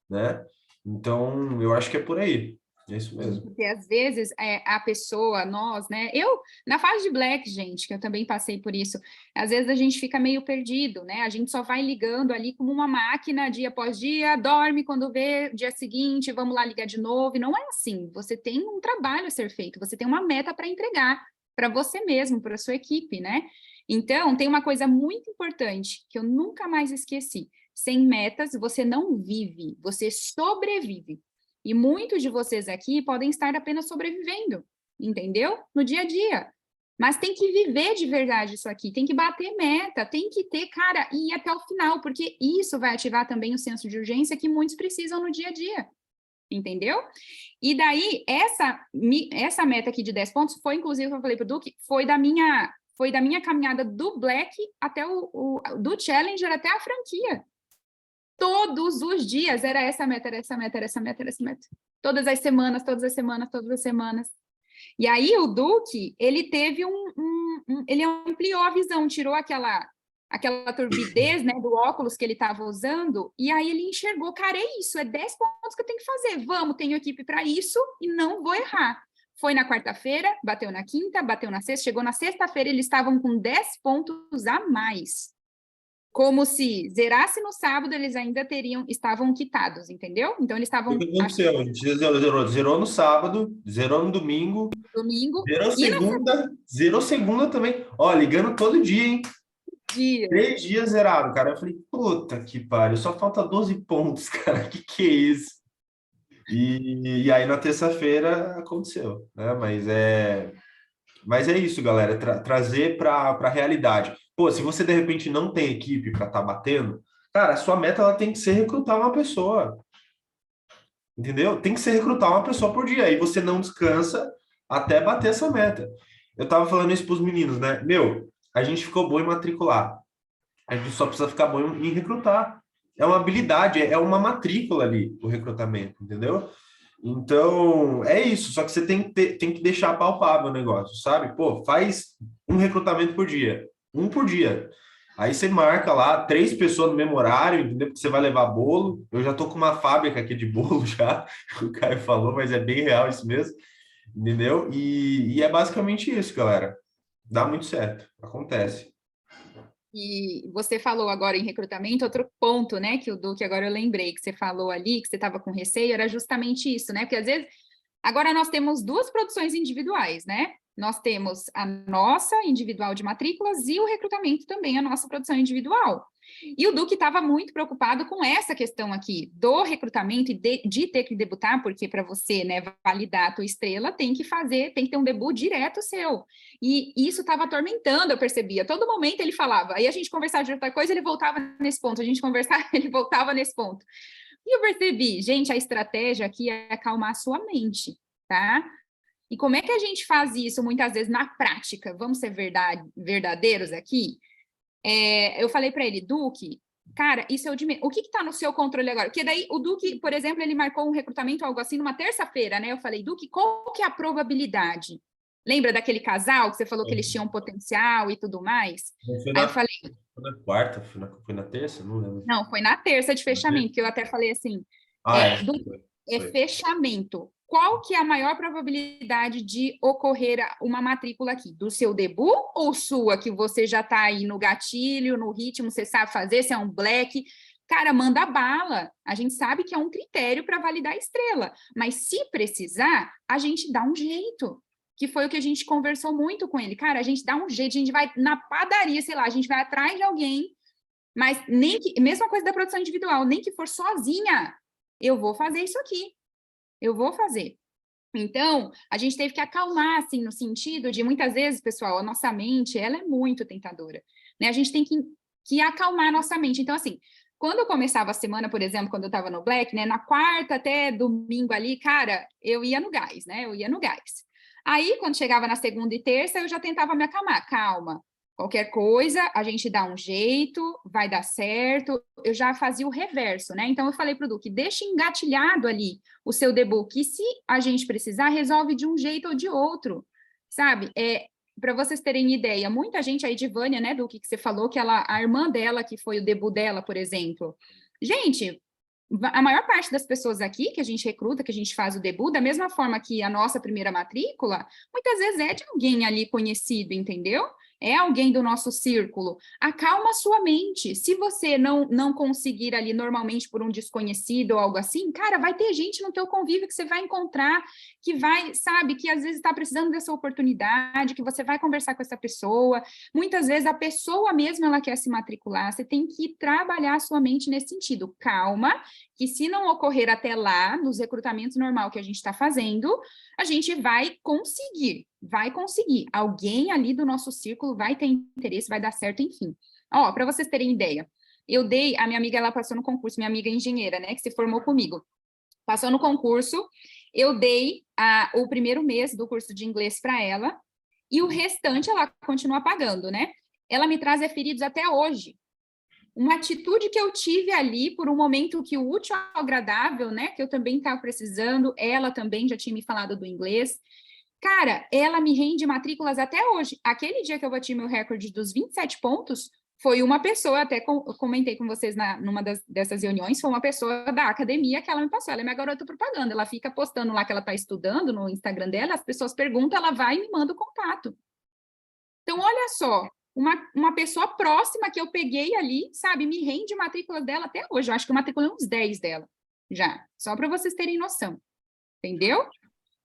né? Então, eu acho que é por aí. É isso mesmo. Porque às vezes a pessoa, nós, né? Eu, na fase de Black, gente, que eu também passei por isso, às vezes a gente fica meio perdido, né? A gente só vai ligando ali como uma máquina, dia após dia, dorme quando vê, dia seguinte, vamos lá ligar de novo. E não é assim. Você tem um trabalho a ser feito, você tem uma meta para entregar para você mesmo, para a sua equipe, né? Então, tem uma coisa muito importante que eu nunca mais esqueci. Sem metas, você não vive, você sobrevive. E muitos de vocês aqui podem estar apenas sobrevivendo, entendeu? No dia a dia. Mas tem que viver de verdade isso aqui, tem que bater meta, tem que ter, cara, e ir até o final, porque isso vai ativar também o senso de urgência que muitos precisam no dia a dia, entendeu? E daí, essa meta aqui de 10 pontos foi, inclusive, eu falei para o Duque, foi da minha caminhada do Black até do Challenger até a franquia. Todos os dias era essa meta, era essa meta, era essa meta, era essa meta. Todas as semanas, todas as semanas, todas as semanas. E aí o Duque, ele teve ele ampliou a visão, tirou aquela turbidez, né, do óculos que ele estava usando, e aí ele enxergou, cara, é isso, é 10 pontos que eu tenho que fazer. Vamos, tenho equipe para isso e não vou errar. Foi na quarta-feira, bateu na quinta, bateu na sexta, chegou na sexta-feira, eles estavam com 10 pontos a mais. Como se zerasse no sábado, eles ainda estavam quitados, entendeu? Então, eles estavam... O que aconteceu? A gente zerou no sábado, zerou no domingo, domingo, zerou segunda também. Ó, ligando todo dia, hein? 3 dias zerado, cara. Eu falei, puta que pariu, só falta 12 pontos, cara. Que é isso? E aí, na terça-feira, aconteceu, né? Mas é isso, galera, trazer para a realidade. Pô, se você de repente não tem equipe para estar batendo, cara, a sua meta ela tem que ser recrutar uma pessoa. entendeu? Tem que ser recrutar uma pessoa por dia, aí você não descansa até bater essa meta. Eu tava falando isso pros meninos, né? Meu, a gente ficou bom em matricular, a gente só precisa ficar bom em recrutar. É uma habilidade, é uma matrícula ali, o recrutamento, entendeu? Então, é isso, só que você tem que deixar palpável o negócio, sabe? Pô, faz um recrutamento por dia, um por dia. Aí você marca lá 3 pessoas no mesmo horário, entendeu? Porque você vai levar bolo. Eu já tô com uma fábrica aqui de bolo já, o Caio falou, mas é bem real isso mesmo, entendeu? E é basicamente isso, galera. Dá muito certo, acontece. E você falou agora em recrutamento, outro ponto, né, que o Duque, agora eu lembrei, que você falou ali, que você estava com receio, era justamente isso, né? Porque às vezes, agora nós temos 2 produções individuais, né? Nós temos a nossa individual de matrículas e o recrutamento também, a nossa produção individual. E o Duque estava muito preocupado com essa questão aqui do recrutamento e de ter que debutar, porque para você, né, validar a tua estrela, tem que ter um debut direto seu. E isso estava atormentando, eu percebia. Todo momento ele falava, aí a gente conversava de outra coisa, ele voltava nesse ponto, a gente conversava, ele voltava nesse ponto. E eu percebi, gente, a estratégia aqui é acalmar a sua mente, tá? E como é que a gente faz isso muitas vezes na prática? Vamos ser verdadeiros aqui? Eu falei para ele, Duque, cara, isso é o que está no seu controle agora? Porque daí o Duque, por exemplo, ele marcou um recrutamento, algo assim, numa terça-feira, né? Eu falei, Duque, qual que é a probabilidade? Lembra daquele casal que você falou que eles tinham potencial e tudo mais? Aí eu falei, Foi na quarta, foi na terça? Não lembro. não, foi na terça de fechamento, que eu até falei assim, Ah, Duque, foi. fechamento. Qual que é a maior probabilidade de ocorrer uma matrícula aqui? Do seu debut ou sua, que você já está aí no gatilho, no ritmo, você sabe fazer, se é um black? Cara, manda bala. A gente sabe que é um critério para validar a estrela, mas se precisar, a gente dá um jeito. Que foi o que a gente conversou muito com ele. Cara, a gente dá um jeito, a gente vai na padaria, sei lá, a gente vai atrás de alguém, mas nem que, mesma coisa da produção individual, nem que for sozinha, eu vou fazer isso aqui. Eu vou fazer. Então, a gente teve que acalmar, assim, no sentido de, muitas vezes, pessoal, a nossa mente, ela é muito tentadora, né? A gente tem que acalmar a nossa mente. Então, assim, quando eu começava a semana, por exemplo, quando eu estava no Black, né? Na quarta até domingo ali, cara, eu ia no gás, né? Eu ia no gás. Aí, quando chegava na segunda e terça, eu já tentava me acalmar. Calma, qualquer coisa, a gente dá um jeito, vai dar certo. Eu já fazia o reverso, né? Então, eu falei para o Duque, deixa engatilhado ali o seu debug, que se a gente precisar, resolve de um jeito ou de outro, sabe? Para vocês terem ideia, muita gente aí de Vânia, né, Duque, que você falou, que a irmã dela, que foi o debut dela, por exemplo. Gente, a maior parte das pessoas aqui que a gente recruta, que a gente faz o debut, da mesma forma que a nossa primeira matrícula, muitas vezes é de alguém ali conhecido, entendeu? É alguém do nosso círculo. Acalma a sua mente. Se você não conseguir ali normalmente por um desconhecido ou algo assim, cara, vai ter gente no teu convívio que você vai encontrar, que vai, sabe, que às vezes está precisando dessa oportunidade, que você vai conversar com essa pessoa. Muitas vezes a pessoa mesma, ela quer se matricular. Você tem que trabalhar a sua mente nesse sentido. Calma, que se não ocorrer até lá, nos recrutamentos normal que a gente está fazendo, a gente vai conseguir. Alguém ali do nosso círculo vai ter interesse, vai dar certo, enfim. Ó, para vocês terem ideia, a minha amiga, ela passou no concurso, minha amiga engenheira, né, que se formou comigo. Passou no concurso, eu dei o primeiro mês do curso de inglês para ela, e o restante ela continua pagando, né? Ela me traz referidos até hoje. Uma atitude que eu tive ali por um momento que o útil ao agradável, né, que eu também estava precisando, ela também já tinha me falado do inglês. Cara, ela me rende matrículas até hoje. Aquele dia que eu bati meu recorde dos 27 pontos, foi uma pessoa, até comentei com vocês numa dessas reuniões, foi uma pessoa da academia que ela me passou. Ela é minha garota propaganda, ela fica postando lá que ela está estudando no Instagram dela, as pessoas perguntam, ela vai e me manda o contato. Então, olha só, uma pessoa próxima que eu peguei ali, sabe, me rende matrículas dela até hoje. Eu acho que eu matriculei uns 10 dela, já, só para vocês terem noção, entendeu?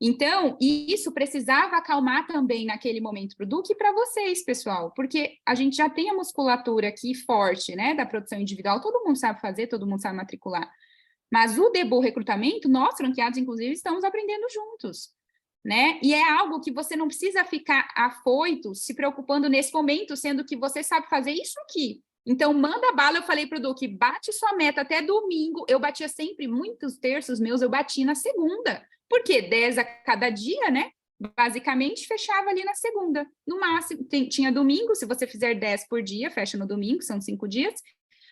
Então, isso precisava acalmar também naquele momento para o Duque e para vocês, pessoal, porque a gente já tem a musculatura aqui forte, né, da produção individual, todo mundo sabe fazer, todo mundo sabe matricular. Mas o debut recrutamento, nós, franqueados, inclusive, estamos aprendendo juntos, né? E é algo que você não precisa ficar afoito, se preocupando nesse momento, sendo que você sabe fazer isso aqui. Então, manda bala, eu falei pro Duque, bate sua meta até domingo. Eu batia sempre, muitos terços meus, eu bati na segunda. Por quê? 10 a cada dia, né? Basicamente, fechava ali na segunda. No máximo, tinha domingo, se você fizer 10 por dia, fecha no domingo, são 5 dias.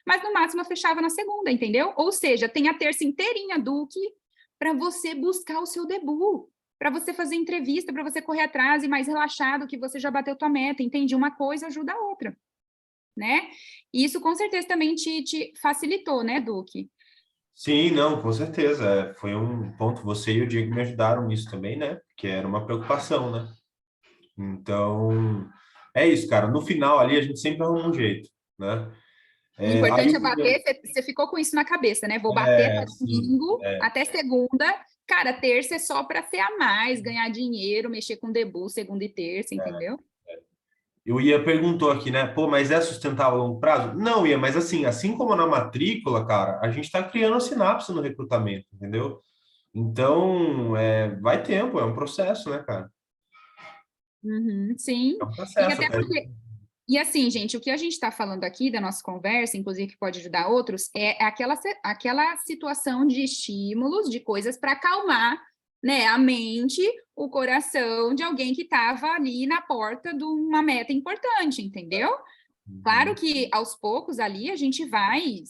Mas no máximo eu fechava na segunda, entendeu? Ou seja, tem a terça inteirinha, Duque, para você buscar o seu debut, para você fazer entrevista, para você correr atrás e mais relaxado que você já bateu tua meta, entende? Uma coisa ajuda a outra, né? E isso com certeza também te facilitou, né, Duque? Sim, não, com certeza. Foi um ponto, você e o Diego me ajudaram nisso também, né? Que era uma preocupação, né? Então, é isso, cara. No final ali, a gente sempre arruma um jeito, né? O Aí importante eu é bater, você ficou com isso na cabeça, né? Vou bater até sim, domingo, até segunda. Cara, terça é só para ser a mais, ganhar dinheiro, mexer com debut, segunda e terça, entendeu? o Ia perguntou aqui, né? Pô, mas é sustentável a longo prazo? Não, Ia, mas assim como na matrícula, cara, a gente está criando sinapse no recrutamento, entendeu? Então, vai tempo, é um processo, né, cara? Uhum, sim. É um E processo até até. porque e assim, gente, o que a gente está falando aqui da nossa conversa, inclusive que pode ajudar outros, é aquela situação de estímulos, de coisas para acalmar, né, a mente, o coração de alguém que estava ali na porta de uma meta importante, entendeu? Claro que aos poucos ali a gente vai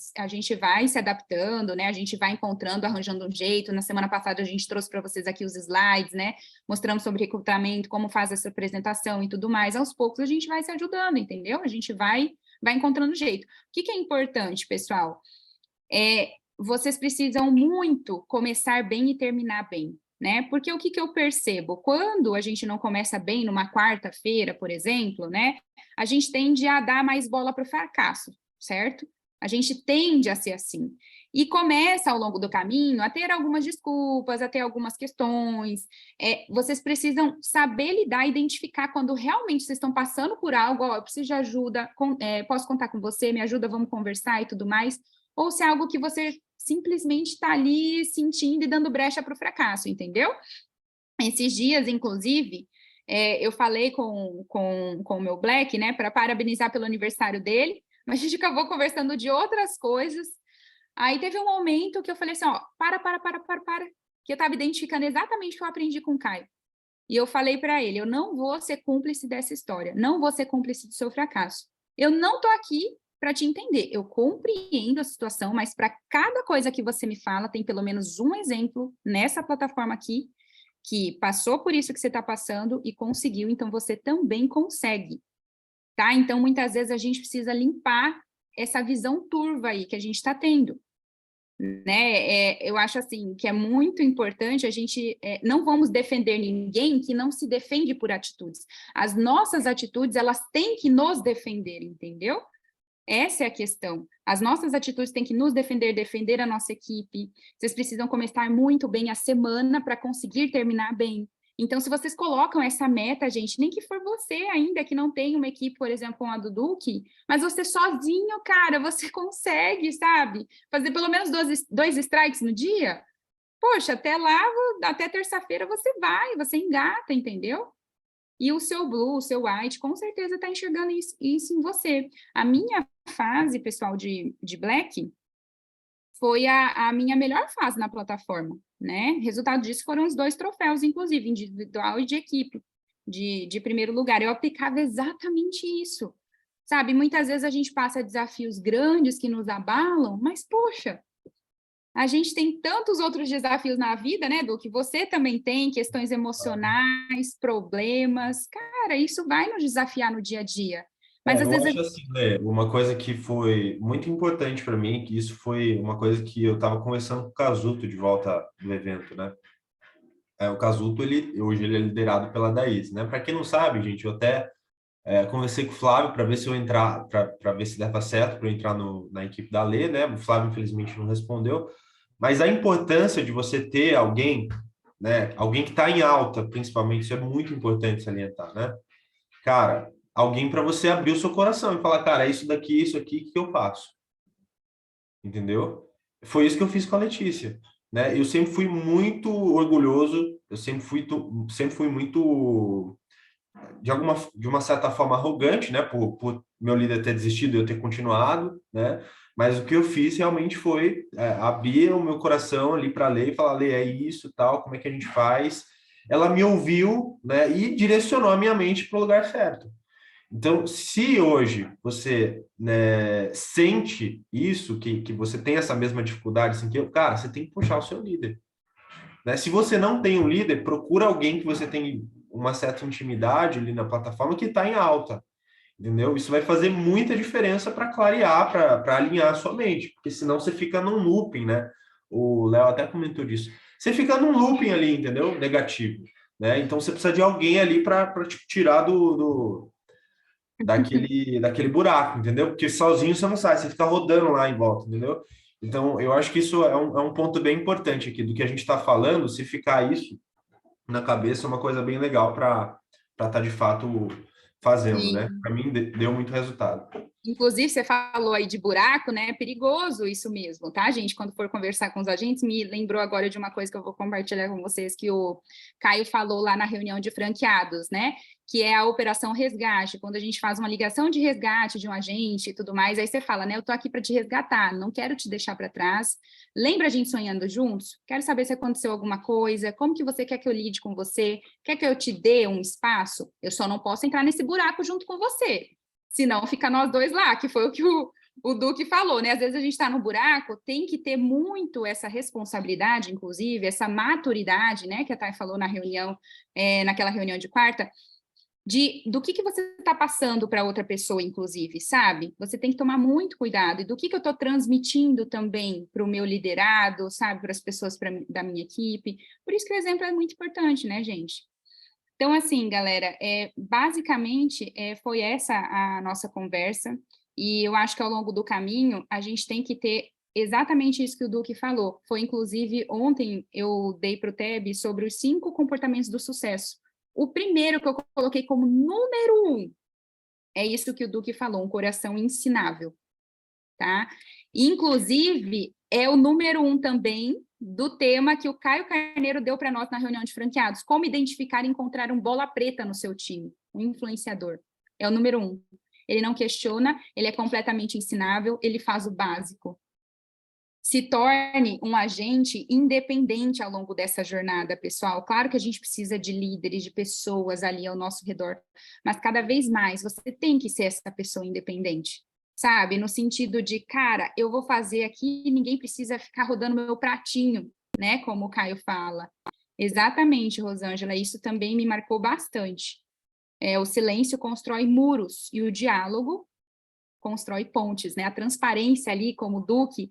se adaptando, né? A gente vai encontrando, arranjando um jeito. Na semana passada a gente trouxe para vocês aqui os slides, né? Mostramos sobre recrutamento, como faz essa apresentação e tudo mais. Aos poucos a gente vai se ajudando, entendeu? A gente vai encontrando jeito. O que é importante, pessoal? Vocês precisam muito começar bem e terminar bem, né? Porque o que eu percebo? Quando a gente não começa bem numa quarta-feira, por exemplo, né? A gente tende a dar mais bola para o fracasso, certo? A gente tende a ser assim. E começa ao longo do caminho a ter algumas desculpas, a ter algumas questões. Vocês precisam saber lidar, identificar quando realmente vocês estão passando por algo, ó, eu preciso de ajuda, posso contar com você, me ajuda, vamos conversar e tudo mais. Ou se é algo que você simplesmente está ali sentindo e dando brecha para o fracasso, entendeu? Esses dias, inclusive, eu falei com o meu Black, né, para parabenizar pelo aniversário dele, mas a gente acabou conversando de outras coisas. Aí teve um momento que eu falei assim, ó, para, que eu estava identificando exatamente o que eu aprendi com o Caio. E eu falei para ele, eu não vou ser cúmplice dessa história, não vou ser cúmplice do seu fracasso. Eu não estou aqui para te entender. Eu compreendo a situação, mas para cada coisa que você me fala, tem pelo menos um exemplo nessa plataforma aqui que passou por isso que você está passando e conseguiu, então você também consegue, tá? Então, muitas vezes a gente precisa limpar essa visão turva aí que a gente está tendo, né? Eu acho assim que é muito importante a gente não vamos defender ninguém que não se defende por atitudes. As nossas atitudes, elas têm que nos defender, entendeu? Essa é a questão. As nossas atitudes têm que nos defender, defender a nossa equipe. Vocês precisam começar muito bem a semana para conseguir terminar bem. Então, se vocês colocam essa meta, gente, nem que for você ainda que não tem uma equipe, por exemplo, como a do Duque, mas você sozinho, cara, você consegue, sabe? Fazer pelo menos dois strikes no dia. Poxa, até lá, até terça-feira você engata, entendeu? E o seu Blue, o seu White, com certeza está enxergando isso em você. A minha fase, pessoal, de Black, foi a minha melhor fase na plataforma, né? Resultado disso foram os 2 troféus, inclusive, individual e de equipe, de primeiro lugar. Eu aplicava exatamente isso, sabe? Muitas vezes a gente passa desafios grandes que nos abalam, mas, poxa, a gente tem tantos outros desafios na vida, né, Du, que você também tem, questões emocionais, problemas. Cara, isso vai nos desafiar no dia a dia. Mas às Eu vezes acho assim, né, uma coisa que foi muito importante para mim, que isso foi uma coisa que eu estava conversando com o Casuto de volta do evento, né? O Casuto, hoje ele é liderado pela Daís, né? Para quem não sabe, gente, eu até conversei com o Flávio para ver se eu entrar, para ver se dava certo para eu entrar na equipe da Lê, né? O Flávio, infelizmente, não respondeu. Mas a importância de você ter alguém, né? Alguém que está em alta, principalmente, isso é muito importante salientar, né? Cara, alguém para você abrir o seu coração e falar, cara, é isso daqui, isso aqui, o que eu faço? Entendeu? Foi isso que eu fiz com a Letícia, né? Eu sempre fui muito orgulhoso, eu sempre fui muito de uma certa forma arrogante, né, por meu líder ter desistido e eu ter continuado, né, mas o que eu fiz realmente foi abrir o meu coração ali para ler e falar, Lê, é isso, tal, como é que a gente faz? Ela me ouviu, né, e direcionou a minha mente para o lugar certo. Então, se hoje você, né, sente isso, que você tem essa mesma dificuldade, assim, cara, você tem que puxar o seu líder, né? Se você não tem um líder, procura alguém que você tem uma certa intimidade ali na plataforma que está em alta, entendeu? Isso vai fazer muita diferença para clarear, para alinhar a sua mente, porque senão você fica num looping, né? O Léo até comentou disso. Você fica num looping ali, entendeu? Negativo, né? Então você precisa de alguém ali para te tirar daquele buraco, entendeu? Porque sozinho você não sai, você fica rodando lá em volta, entendeu? Então, eu acho que isso é um ponto bem importante aqui do que a gente está falando. Se ficar isso na cabeça, é uma coisa bem legal para estar de fato fazendo, né? Sim. Para mim, deu muito resultado. Inclusive, você falou aí de buraco, né? É perigoso isso mesmo, tá, gente? Quando for conversar com os agentes, me lembrou agora de uma coisa que eu vou compartilhar com vocês, que o Caio falou lá na reunião de franqueados, né? Que é a operação resgate. Quando a gente faz uma ligação de resgate de um agente e tudo mais, aí você fala, né? Eu tô aqui para te resgatar, não quero te deixar para trás. Lembra a gente sonhando juntos? Quero saber se aconteceu alguma coisa, como que você quer que eu lide com você? Quer que eu te dê um espaço? Eu só não posso entrar nesse buraco junto com você. Senão fica nós dois lá, que foi o que o Duque falou, né? Às vezes a gente está no buraco, tem que ter muito essa responsabilidade, inclusive, essa maturidade, né? Que a Thay falou na reunião, naquela reunião de quarta, do que você está passando para outra pessoa, inclusive, sabe? Você tem que tomar muito cuidado. E do que eu estou transmitindo também para o meu liderado, sabe? Para as pessoas da minha equipe. Por isso que o exemplo é muito importante, né, gente? Então, assim, galera, basicamente foi essa a nossa conversa, e eu acho que ao longo do caminho a gente tem que ter exatamente isso que o Duque falou. Foi, inclusive, ontem eu dei para o TEB sobre os 5 comportamentos do sucesso. O primeiro que eu coloquei como número 1 é isso que o Duque falou, um coração ensinável, tá? Inclusive, é o número 1 também do tema que o Caio Carneiro deu para nós na reunião de franqueados, como identificar e encontrar um bola preta no seu time, um influenciador. É o número 1. Ele não questiona, ele é completamente ensinável, ele faz o básico. Se torne um agente independente ao longo dessa jornada, pessoal. Claro que a gente precisa de líderes, de pessoas ali ao nosso redor, mas cada vez mais você tem que ser essa pessoa independente, sabe? No sentido de, cara, eu vou fazer aqui e ninguém precisa ficar rodando meu pratinho, né? Como o Caio fala. Exatamente, Rosângela, isso também me marcou bastante. O silêncio constrói muros e o diálogo constrói pontes, né? A transparência ali, como o Duque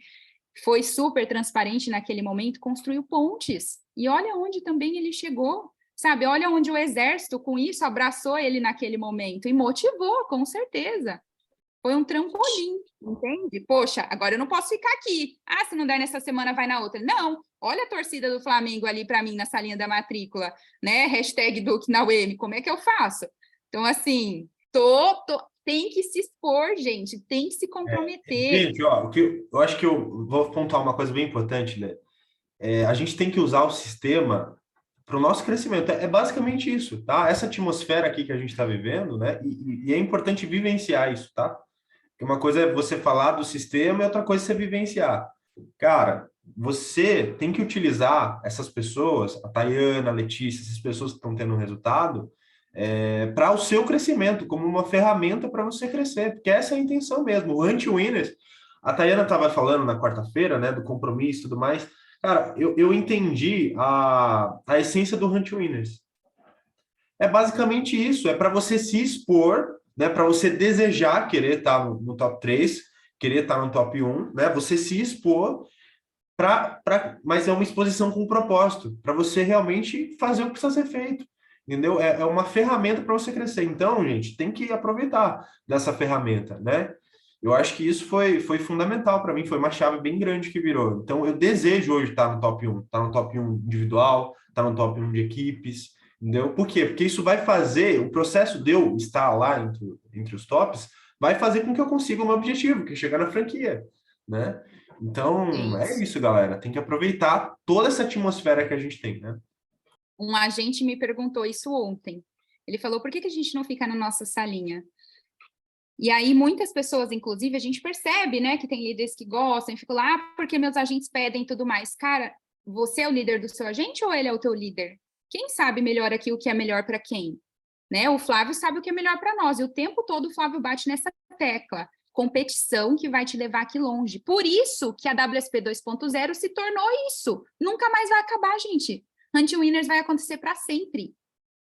foi super transparente naquele momento, construiu pontes. E olha onde também ele chegou, sabe? Olha onde o exército, com isso, abraçou ele naquele momento e motivou, com certeza. Foi um trampolim, entende? Poxa, agora eu não posso ficar aqui. Ah, se não der nessa semana, vai na outra. Não, olha a torcida do Flamengo ali para mim na salinha da matrícula, né? Hashtag Duque na UEM, como é que eu faço? Então, assim, tem que se expor, gente, tem que se comprometer. Gente, ó, eu acho que eu vou pontuar uma coisa bem importante, né? A gente tem que usar o sistema para o nosso crescimento. É basicamente isso, tá? Essa atmosfera aqui que a gente está vivendo, né? E é importante vivenciar isso, tá? Porque uma coisa é você falar do sistema e outra coisa é você vivenciar. Cara, você tem que utilizar essas pessoas, a Tayana, a Letícia, essas pessoas que estão tendo um resultado, para o seu crescimento, como uma ferramenta para você crescer, porque essa é a intenção mesmo. O Hunt Winners, a Tayana estava falando na quarta-feira, né, do compromisso e tudo mais. Cara, eu entendi a essência do Hunt Winners. É basicamente isso, é para você se expor, né, para você desejar querer estar no top 3, querer estar no top 1, né, você se expor, mas é uma exposição com propósito, para você realmente fazer o que precisa ser feito. Entendeu? É uma ferramenta para você crescer. Então, gente, tem que aproveitar dessa ferramenta, né? Eu acho que isso foi fundamental para mim, foi uma chave bem grande que virou. Então, eu desejo hoje estar no top 1, estar no top 1 individual, estar no top 1 de equipes, entendeu? Por quê? Porque isso vai fazer, o processo de eu estar lá entre os tops, vai fazer com que eu consiga o meu objetivo, que é chegar na franquia, né? Então, é isso, galera. Tem que aproveitar toda essa atmosfera que a gente tem, né? Um agente me perguntou isso ontem. Ele falou, por que a gente não fica na nossa salinha? E aí, muitas pessoas, inclusive, a gente percebe, né, que tem líderes que gostam, e ficam lá, porque meus agentes pedem e tudo mais. Cara, você é o líder do seu agente ou ele é o teu líder? Quem sabe melhor aqui o que é melhor para quem? Né? O Flávio sabe o que é melhor para nós, e o tempo todo o Flávio bate nessa tecla. Competição que vai te levar aqui longe. Por isso que a WSP 2.0 se tornou isso. Nunca mais vai acabar, gente. Hunting Winners vai acontecer para sempre.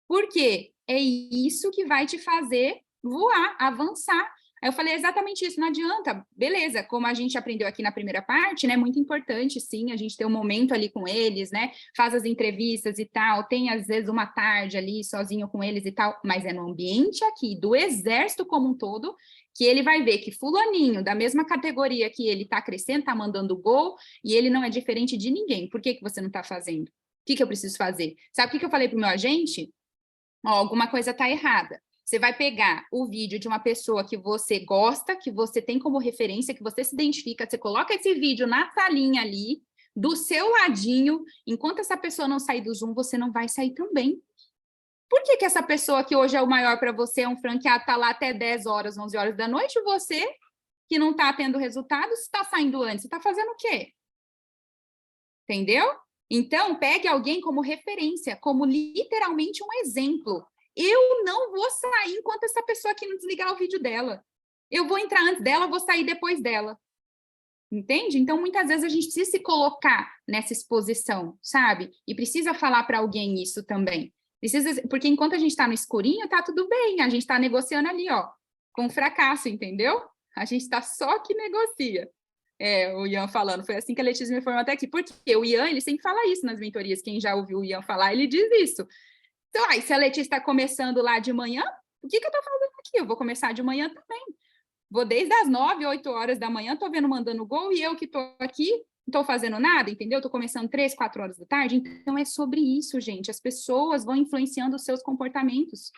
Por quê? É isso que vai te fazer voar, avançar. Aí eu falei exatamente isso, não adianta. Beleza, como a gente aprendeu aqui na primeira parte, né? Muito importante, sim, a gente ter um momento ali com eles, né? Faz as entrevistas e tal, tem às vezes uma tarde ali sozinho com eles e tal, mas é no ambiente aqui do exército como um todo que ele vai ver que fulaninho, da mesma categoria que ele tá crescendo, tá mandando gol, e ele não é diferente de ninguém. Por que você não tá fazendo? O que eu preciso fazer? Sabe o que eu falei pro meu agente? Ó, alguma coisa tá errada. Você vai pegar o vídeo de uma pessoa que você gosta, que você tem como referência, que você se identifica, você coloca esse vídeo na salinha ali, do seu ladinho, enquanto essa pessoa não sair do Zoom, você não vai sair também. Por que essa pessoa que hoje é o maior para você, é um franqueado, tá lá até 10 horas, 11 horas da noite, e você, que não tá tendo resultado, você tá saindo antes, você tá fazendo o quê? Entendeu? Então, pegue alguém como referência, como literalmente um exemplo. Eu não vou sair enquanto essa pessoa aqui não desligar o vídeo dela. Eu vou entrar antes dela, vou sair depois dela. Entende? Então, muitas vezes a gente precisa se colocar nessa exposição, sabe? E precisa falar para alguém isso também. Precisa, porque enquanto a gente está no escurinho, tá tudo bem. A gente está negociando ali, ó, com fracasso, entendeu? A gente está só que negocia. É, o Ian falando, foi assim que a Letícia me informou até aqui, porque o Ian, ele sempre fala isso nas mentorias, quem já ouviu o Ian falar, ele diz isso. Então, aí, se a Letícia está começando lá de manhã, o que eu estou fazendo aqui? Eu vou começar de manhã também. Vou desde as 9, 8 horas da manhã, estou vendo mandando gol, e eu que estou aqui, não estou fazendo nada, entendeu? Estou começando 3, 4 horas da tarde, então é sobre isso, gente. As pessoas vão influenciando os seus comportamentos.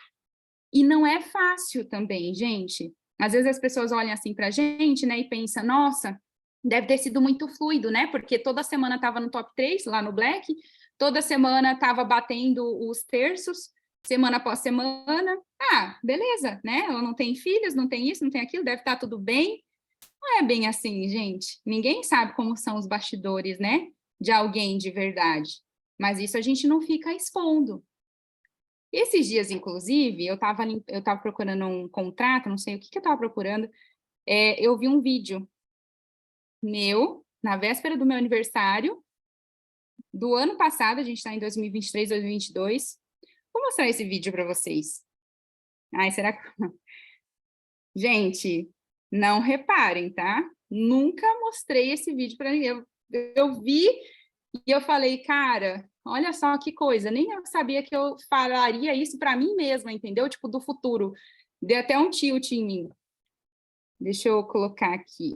E não é fácil também, gente. Às vezes as pessoas olham assim para a gente, né, e pensam, nossa, deve ter sido muito fluido, né? Porque toda semana estava no top 3, lá no Black, toda semana estava batendo os terços, semana após semana. Ah, beleza, né? Ela não tem filhos, não tem isso, não tem aquilo, deve estar tudo bem. Não é bem assim, gente. Ninguém sabe como são os bastidores, né? De alguém de verdade. Mas isso a gente não fica expondo. Esses dias, inclusive, eu estava procurando um contrato, não sei o que eu estava procurando, eu vi um vídeo meu, na véspera do meu aniversário, do ano passado, a gente está em 2023, 2022. Vou mostrar esse vídeo para vocês. Ai, será que... Gente, não reparem, tá? Nunca mostrei esse vídeo para ninguém. Eu vi e eu falei, cara, olha só que coisa, nem eu sabia que eu falaria isso para mim mesma, entendeu? Tipo, do futuro. Deu até um tilt em mim. Deixa eu colocar aqui.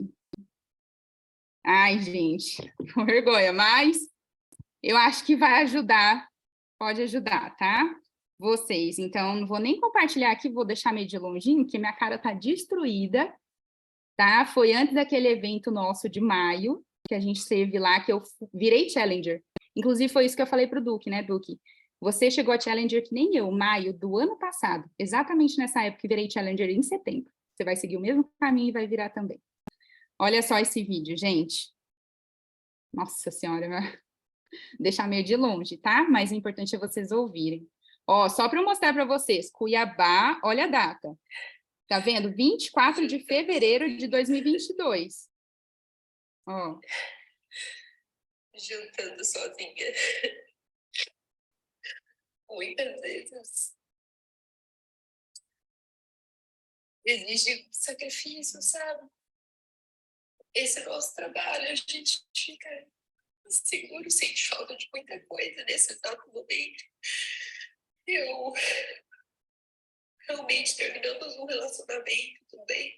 Ai, gente, com vergonha, mas eu acho que vai ajudar, pode ajudar, tá? Vocês. Então, não vou nem compartilhar aqui, vou deixar meio de longinho, porque minha cara tá destruída, tá? Foi antes daquele evento nosso de maio, que a gente esteve lá, que eu virei Challenger. Inclusive, foi isso que eu falei pro Duque, né, Duque? Você chegou a Challenger que nem eu, maio do ano passado, exatamente nessa época que virei Challenger em setembro. Você vai seguir o mesmo caminho e vai virar também. Olha só esse vídeo, gente. Nossa Senhora, deixar meio de longe, tá? Mas o importante é vocês ouvirem. Ó, só para eu mostrar para vocês, Cuiabá, olha a data. Tá vendo? 24 de fevereiro de 2022. Ó. Jantando sozinha. Muitas vezes. Exige sacrifício, sabe? Esse é o nosso trabalho, a gente fica inseguro, sente falta de muita coisa nesse exato momento. Eu realmente terminamos um relacionamento também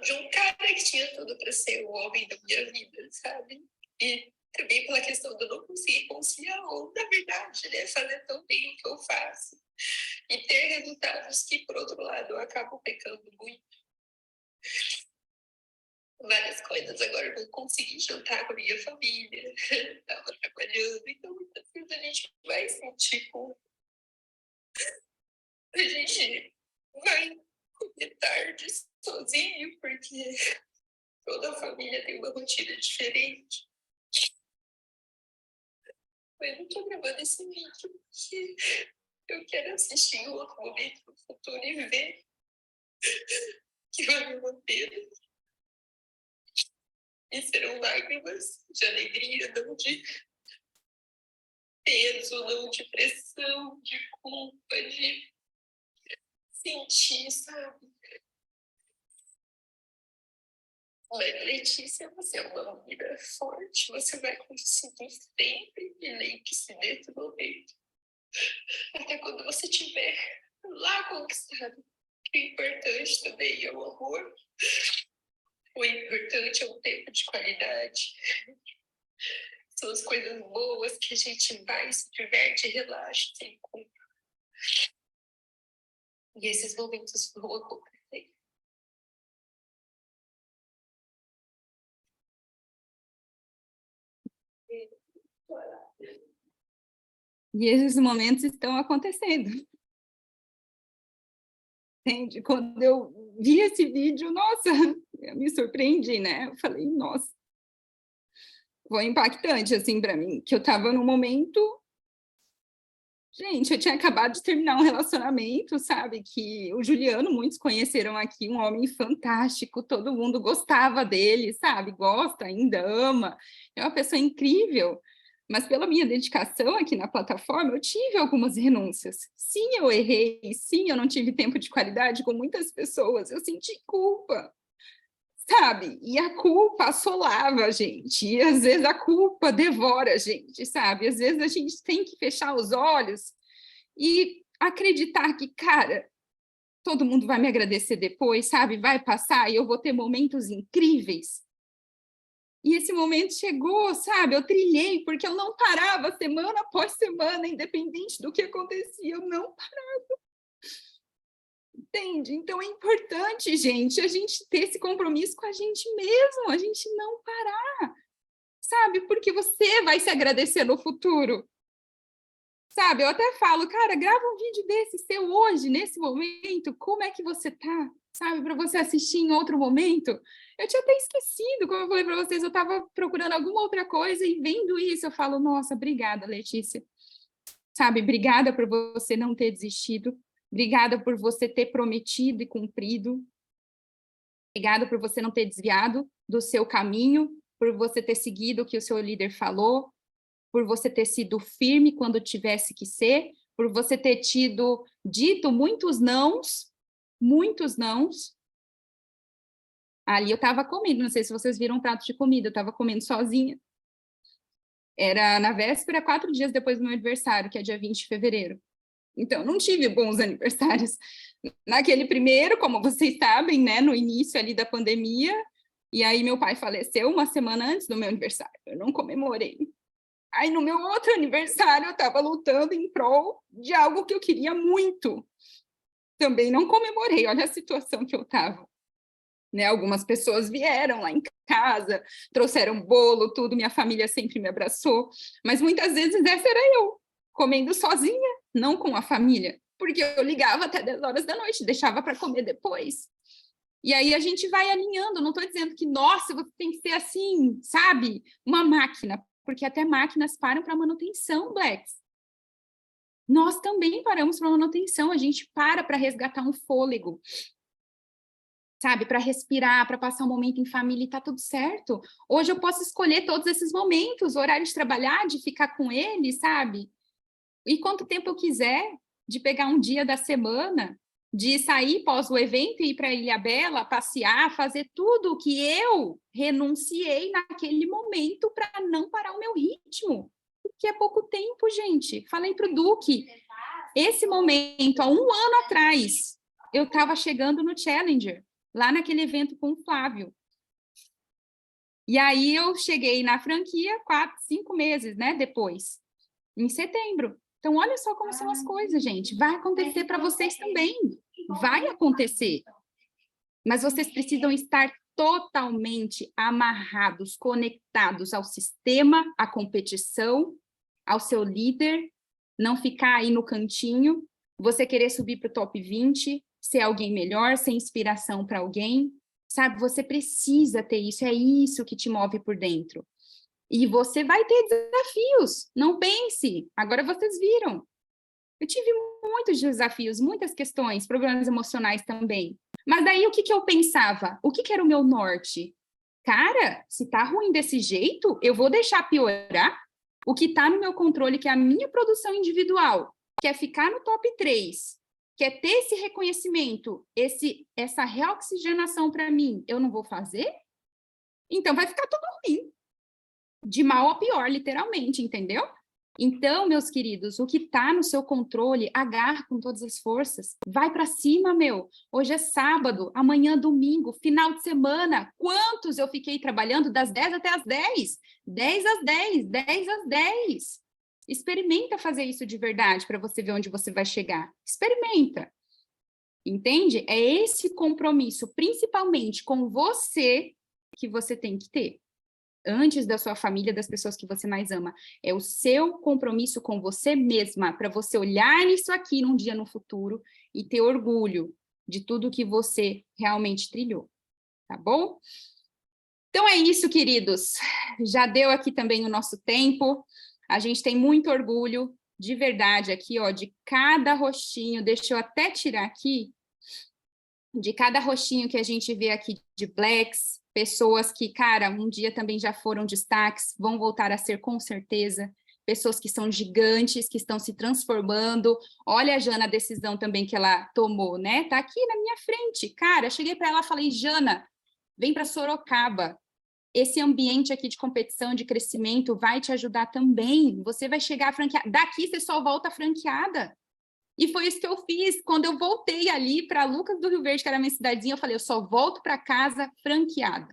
de um cara que tinha tudo para ser o homem da minha vida, sabe? E também pela questão de eu não conseguir conciliar, ou na verdade, né, fazer tão bem o que eu faço e ter resultados que, por outro lado, eu acabo pecando muito. Várias coisas, agora eu não consegui jantar com a minha família, estava trabalhando, então muitas vezes a gente vai sentir culpa. a gente vai comer tarde sozinho, porque toda a família tem uma rotina diferente. Eu não tô gravando esse vídeo porque eu quero assistir em outro momento no futuro e ver que valeu a pena. E serão lágrimas de alegria, não de peso, não de pressão, de culpa, de sentir, sabe? Mas, Letícia, você é uma menina forte, você vai conseguir sempre, e nem que se dê no momento. Até quando você estiver lá conquistado. O importante também é o amor. O importante é um tempo de qualidade. São as coisas boas que a gente vai, se diverte, relaxa, sem culpa. E esses momentos vão acontecer. E esses momentos estão acontecendo. Entende? Quando eu vi esse vídeo, nossa, eu me surpreendi, né? Eu falei, nossa, foi impactante, assim, para mim, que eu estava num momento... Gente, eu tinha acabado de terminar um relacionamento, sabe? Que o Juliano, muitos conheceram aqui, um homem fantástico, todo mundo gostava dele, sabe? Gosta, ainda ama, é uma pessoa incrível. Mas pela minha dedicação aqui na plataforma, eu tive algumas renúncias. Sim, eu errei, sim, eu não tive tempo de qualidade com muitas pessoas, eu senti culpa, sabe? E a culpa assolava a gente, e às vezes a culpa devora a gente, sabe? Às vezes a gente tem que fechar os olhos e acreditar que, cara, todo mundo vai me agradecer depois, sabe? Vai passar e eu vou ter momentos incríveis. E esse momento chegou, sabe? Eu trilhei, porque eu não parava semana após semana, independente do que acontecia, eu não parava. Entende? Então é importante, gente, a gente ter esse compromisso com a gente mesmo, a gente não parar, sabe? Porque você vai se agradecer no futuro. Sabe, eu até falo, cara, grava um vídeo desse seu hoje, nesse momento, como é que você tá? Sabe, para você assistir em outro momento. Eu tinha até esquecido, como eu falei para vocês, eu estava procurando alguma outra coisa e vendo isso, eu falo, nossa, obrigada, Letícia. Sabe, obrigada por você não ter desistido, obrigada por você ter prometido e cumprido, obrigada por você não ter desviado do seu caminho, por você ter seguido o que o seu líder falou, por você ter sido firme quando tivesse que ser, por você ter dito muitos nãos. Ali eu estava comendo, não sei se vocês viram um prato de comida, eu estava comendo sozinha. Era na véspera, 4 dias depois do meu aniversário, que é dia 20 de fevereiro. Então, não tive bons aniversários. Naquele primeiro, como vocês sabem, né, no início ali da pandemia, e aí meu pai faleceu uma semana antes do meu aniversário, eu não comemorei. Aí, no meu outro aniversário, eu estava lutando em prol de algo que eu queria muito. Também não comemorei, olha a situação que eu estava. Né? Algumas pessoas vieram lá em casa, trouxeram bolo, tudo, minha família sempre me abraçou, mas muitas vezes essa era eu, comendo sozinha, não com a família, porque eu ligava até 10 horas da noite, deixava para comer depois. E aí a gente vai alinhando, não estou dizendo que, nossa, você tem que ser assim, sabe? Uma máquina, porque até máquinas param para manutenção, Blacks. Nós também paramos para manutenção, a gente para resgatar um fôlego, sabe? Para respirar, para passar um momento em família e tá tudo certo. Hoje eu posso escolher todos esses momentos, o horário de trabalhar, de ficar com ele, sabe? E quanto tempo eu quiser, de pegar um dia da semana, de sair pós o evento e ir para Ilhabela, passear, fazer tudo o que eu renunciei naquele momento para não parar o meu ritmo. Porque é pouco tempo, gente. Falei para o Duque, esse momento, há 1 ano atrás, eu estava chegando no Challenger, lá naquele evento com o Flávio. E aí eu cheguei na franquia 4, 5 meses, né, depois, em setembro. Então, olha só como são as coisas, gente. Vai acontecer para vocês também. Vai acontecer. Mas vocês precisam estar totalmente amarrados, conectados ao sistema, à competição, ao seu líder, não ficar aí no cantinho, Você querer subir para o top 20, ser alguém melhor, ser inspiração para alguém, sabe? Você precisa ter isso, é isso que te move por dentro. E você vai ter desafios, não pense. Agora vocês viram. Eu tive muitos desafios, muitas questões, problemas emocionais também. Mas daí o que eu pensava? O que era o meu norte? Cara, se tá ruim desse jeito, eu vou deixar piorar? O que tá no meu controle, que é a minha produção individual, que é ficar no top 3, que é ter esse reconhecimento, essa reoxigenação para mim, eu não vou fazer? Então vai ficar tudo ruim. De mal a pior, literalmente, entendeu? Então, meus queridos, o que está no seu controle, agarra com todas as forças. Vai para cima, meu. Hoje é sábado, amanhã é domingo, final de semana. Quantos eu fiquei trabalhando das 10 até as 10? 10 às 10, 10 às 10. Experimenta fazer isso de verdade para você ver onde você vai chegar. Experimenta. Entende? É esse compromisso, principalmente com você, que você tem que ter. Antes da sua família, das pessoas que você mais ama. É o seu compromisso com você mesma, para você olhar nisso aqui num dia no futuro e ter orgulho de tudo que você realmente trilhou, tá bom? Então é isso, queridos. Já deu aqui também o nosso tempo. A gente tem muito orgulho, de verdade, aqui, ó, de cada rostinho. Deixa eu até tirar aqui. De cada rostinho que a gente vê aqui de Blacks, pessoas que, cara, um dia também já foram destaques, vão voltar a ser com certeza, pessoas que são gigantes, que estão se transformando. Olha a Jana, a decisão também que ela tomou, né? Tá aqui na minha frente. Cara, cheguei para ela e falei, Jana, vem para Sorocaba. Esse ambiente aqui de competição, de crescimento, vai te ajudar também. Você vai chegar franqueada. Daqui você só volta franqueada. E foi isso que eu fiz. Quando eu voltei ali para Lucas do Rio Verde, que era a minha cidadezinha, eu falei, eu só volto para casa franqueada.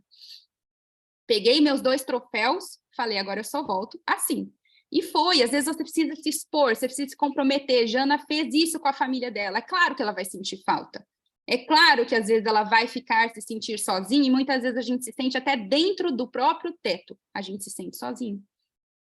Peguei meus 2 troféus, falei, agora eu só volto assim. E foi, às vezes você precisa se expor, você precisa se comprometer. Jana fez isso com a família dela. É claro que ela vai sentir falta. É claro que às vezes ela vai ficar, se sentir sozinha, e muitas vezes a gente se sente até dentro do próprio teto. A gente se sente sozinho.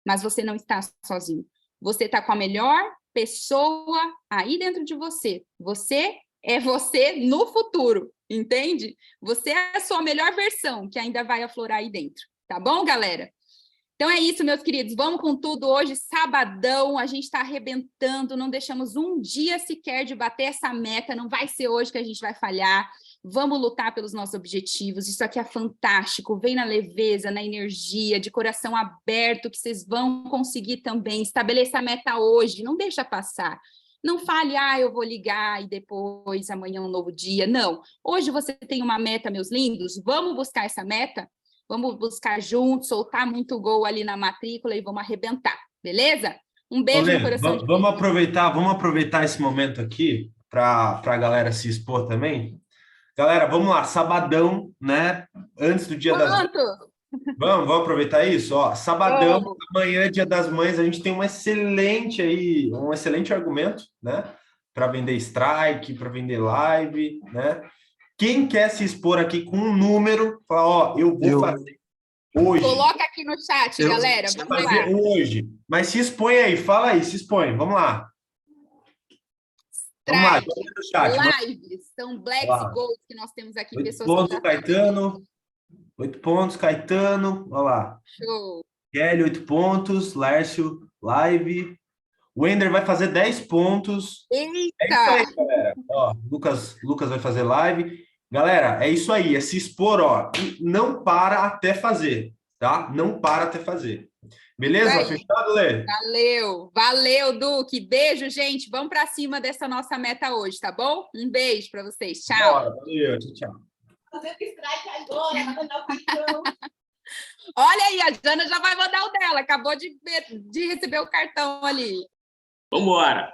Mas você não está sozinho. Você está com a melhor pessoa aí dentro de você. Você é você no futuro, entende? Você é a sua melhor versão, que ainda vai aflorar aí dentro. Tá bom, galera? Então é isso, meus queridos. Vamos com tudo hoje, sabadão. A gente está arrebentando, não deixamos um dia sequer de bater essa meta. Não vai ser hoje que a gente vai falhar. Vamos lutar pelos nossos objetivos. Isso aqui é fantástico. Vem na leveza, na energia, de coração aberto, que vocês vão conseguir também. Estabeleça a meta hoje, não deixa passar. Não fale, eu vou ligar e depois amanhã é um novo dia. Não. Hoje você tem uma meta, meus lindos. Vamos buscar essa meta? Vamos buscar juntos, soltar muito gol ali na matrícula e vamos arrebentar, beleza? Um beijo no coração de vamos aproveitar esse momento aqui para a galera se expor também. Galera, vamos lá, sabadão, né? Antes do Dia das Mães. Vamos aproveitar isso? Ó, sabadão, amanhã, Dia das Mães, a gente tem um excelente argumento, né? Para vender strike, para vender live, né? Quem quer se expor aqui com um número, fala, ó, eu vou fazer hoje. Coloca aqui no chat, galera. Vamos lá. Hoje. Mas se expõe aí, fala aí, se expõe. Vamos lá. Vamos lá, no chat. Lives, são Blacks e Golds que nós temos aqui. 8 pessoas pontos, Caetano. 8 pontos, Caetano. Olha lá. Show. Kelly, 8 pontos. Lércio, live. O Ender vai fazer 10 pontos. Eita! É isso aí, galera. Ó, Lucas vai fazer live. Galera, é isso aí, é se expor, ó. E não para até fazer, tá? Não para até fazer. Beleza? Fechado, Lê? Valeu, Duque. Beijo, gente. Vamos para cima dessa nossa meta hoje, tá bom? Um beijo para vocês. Tchau. Valeu, tchau. Fazendo strike agora, vai mandar o cartão. Olha aí, a Jana já vai mandar o dela. Acabou de receber o cartão ali. Vambora!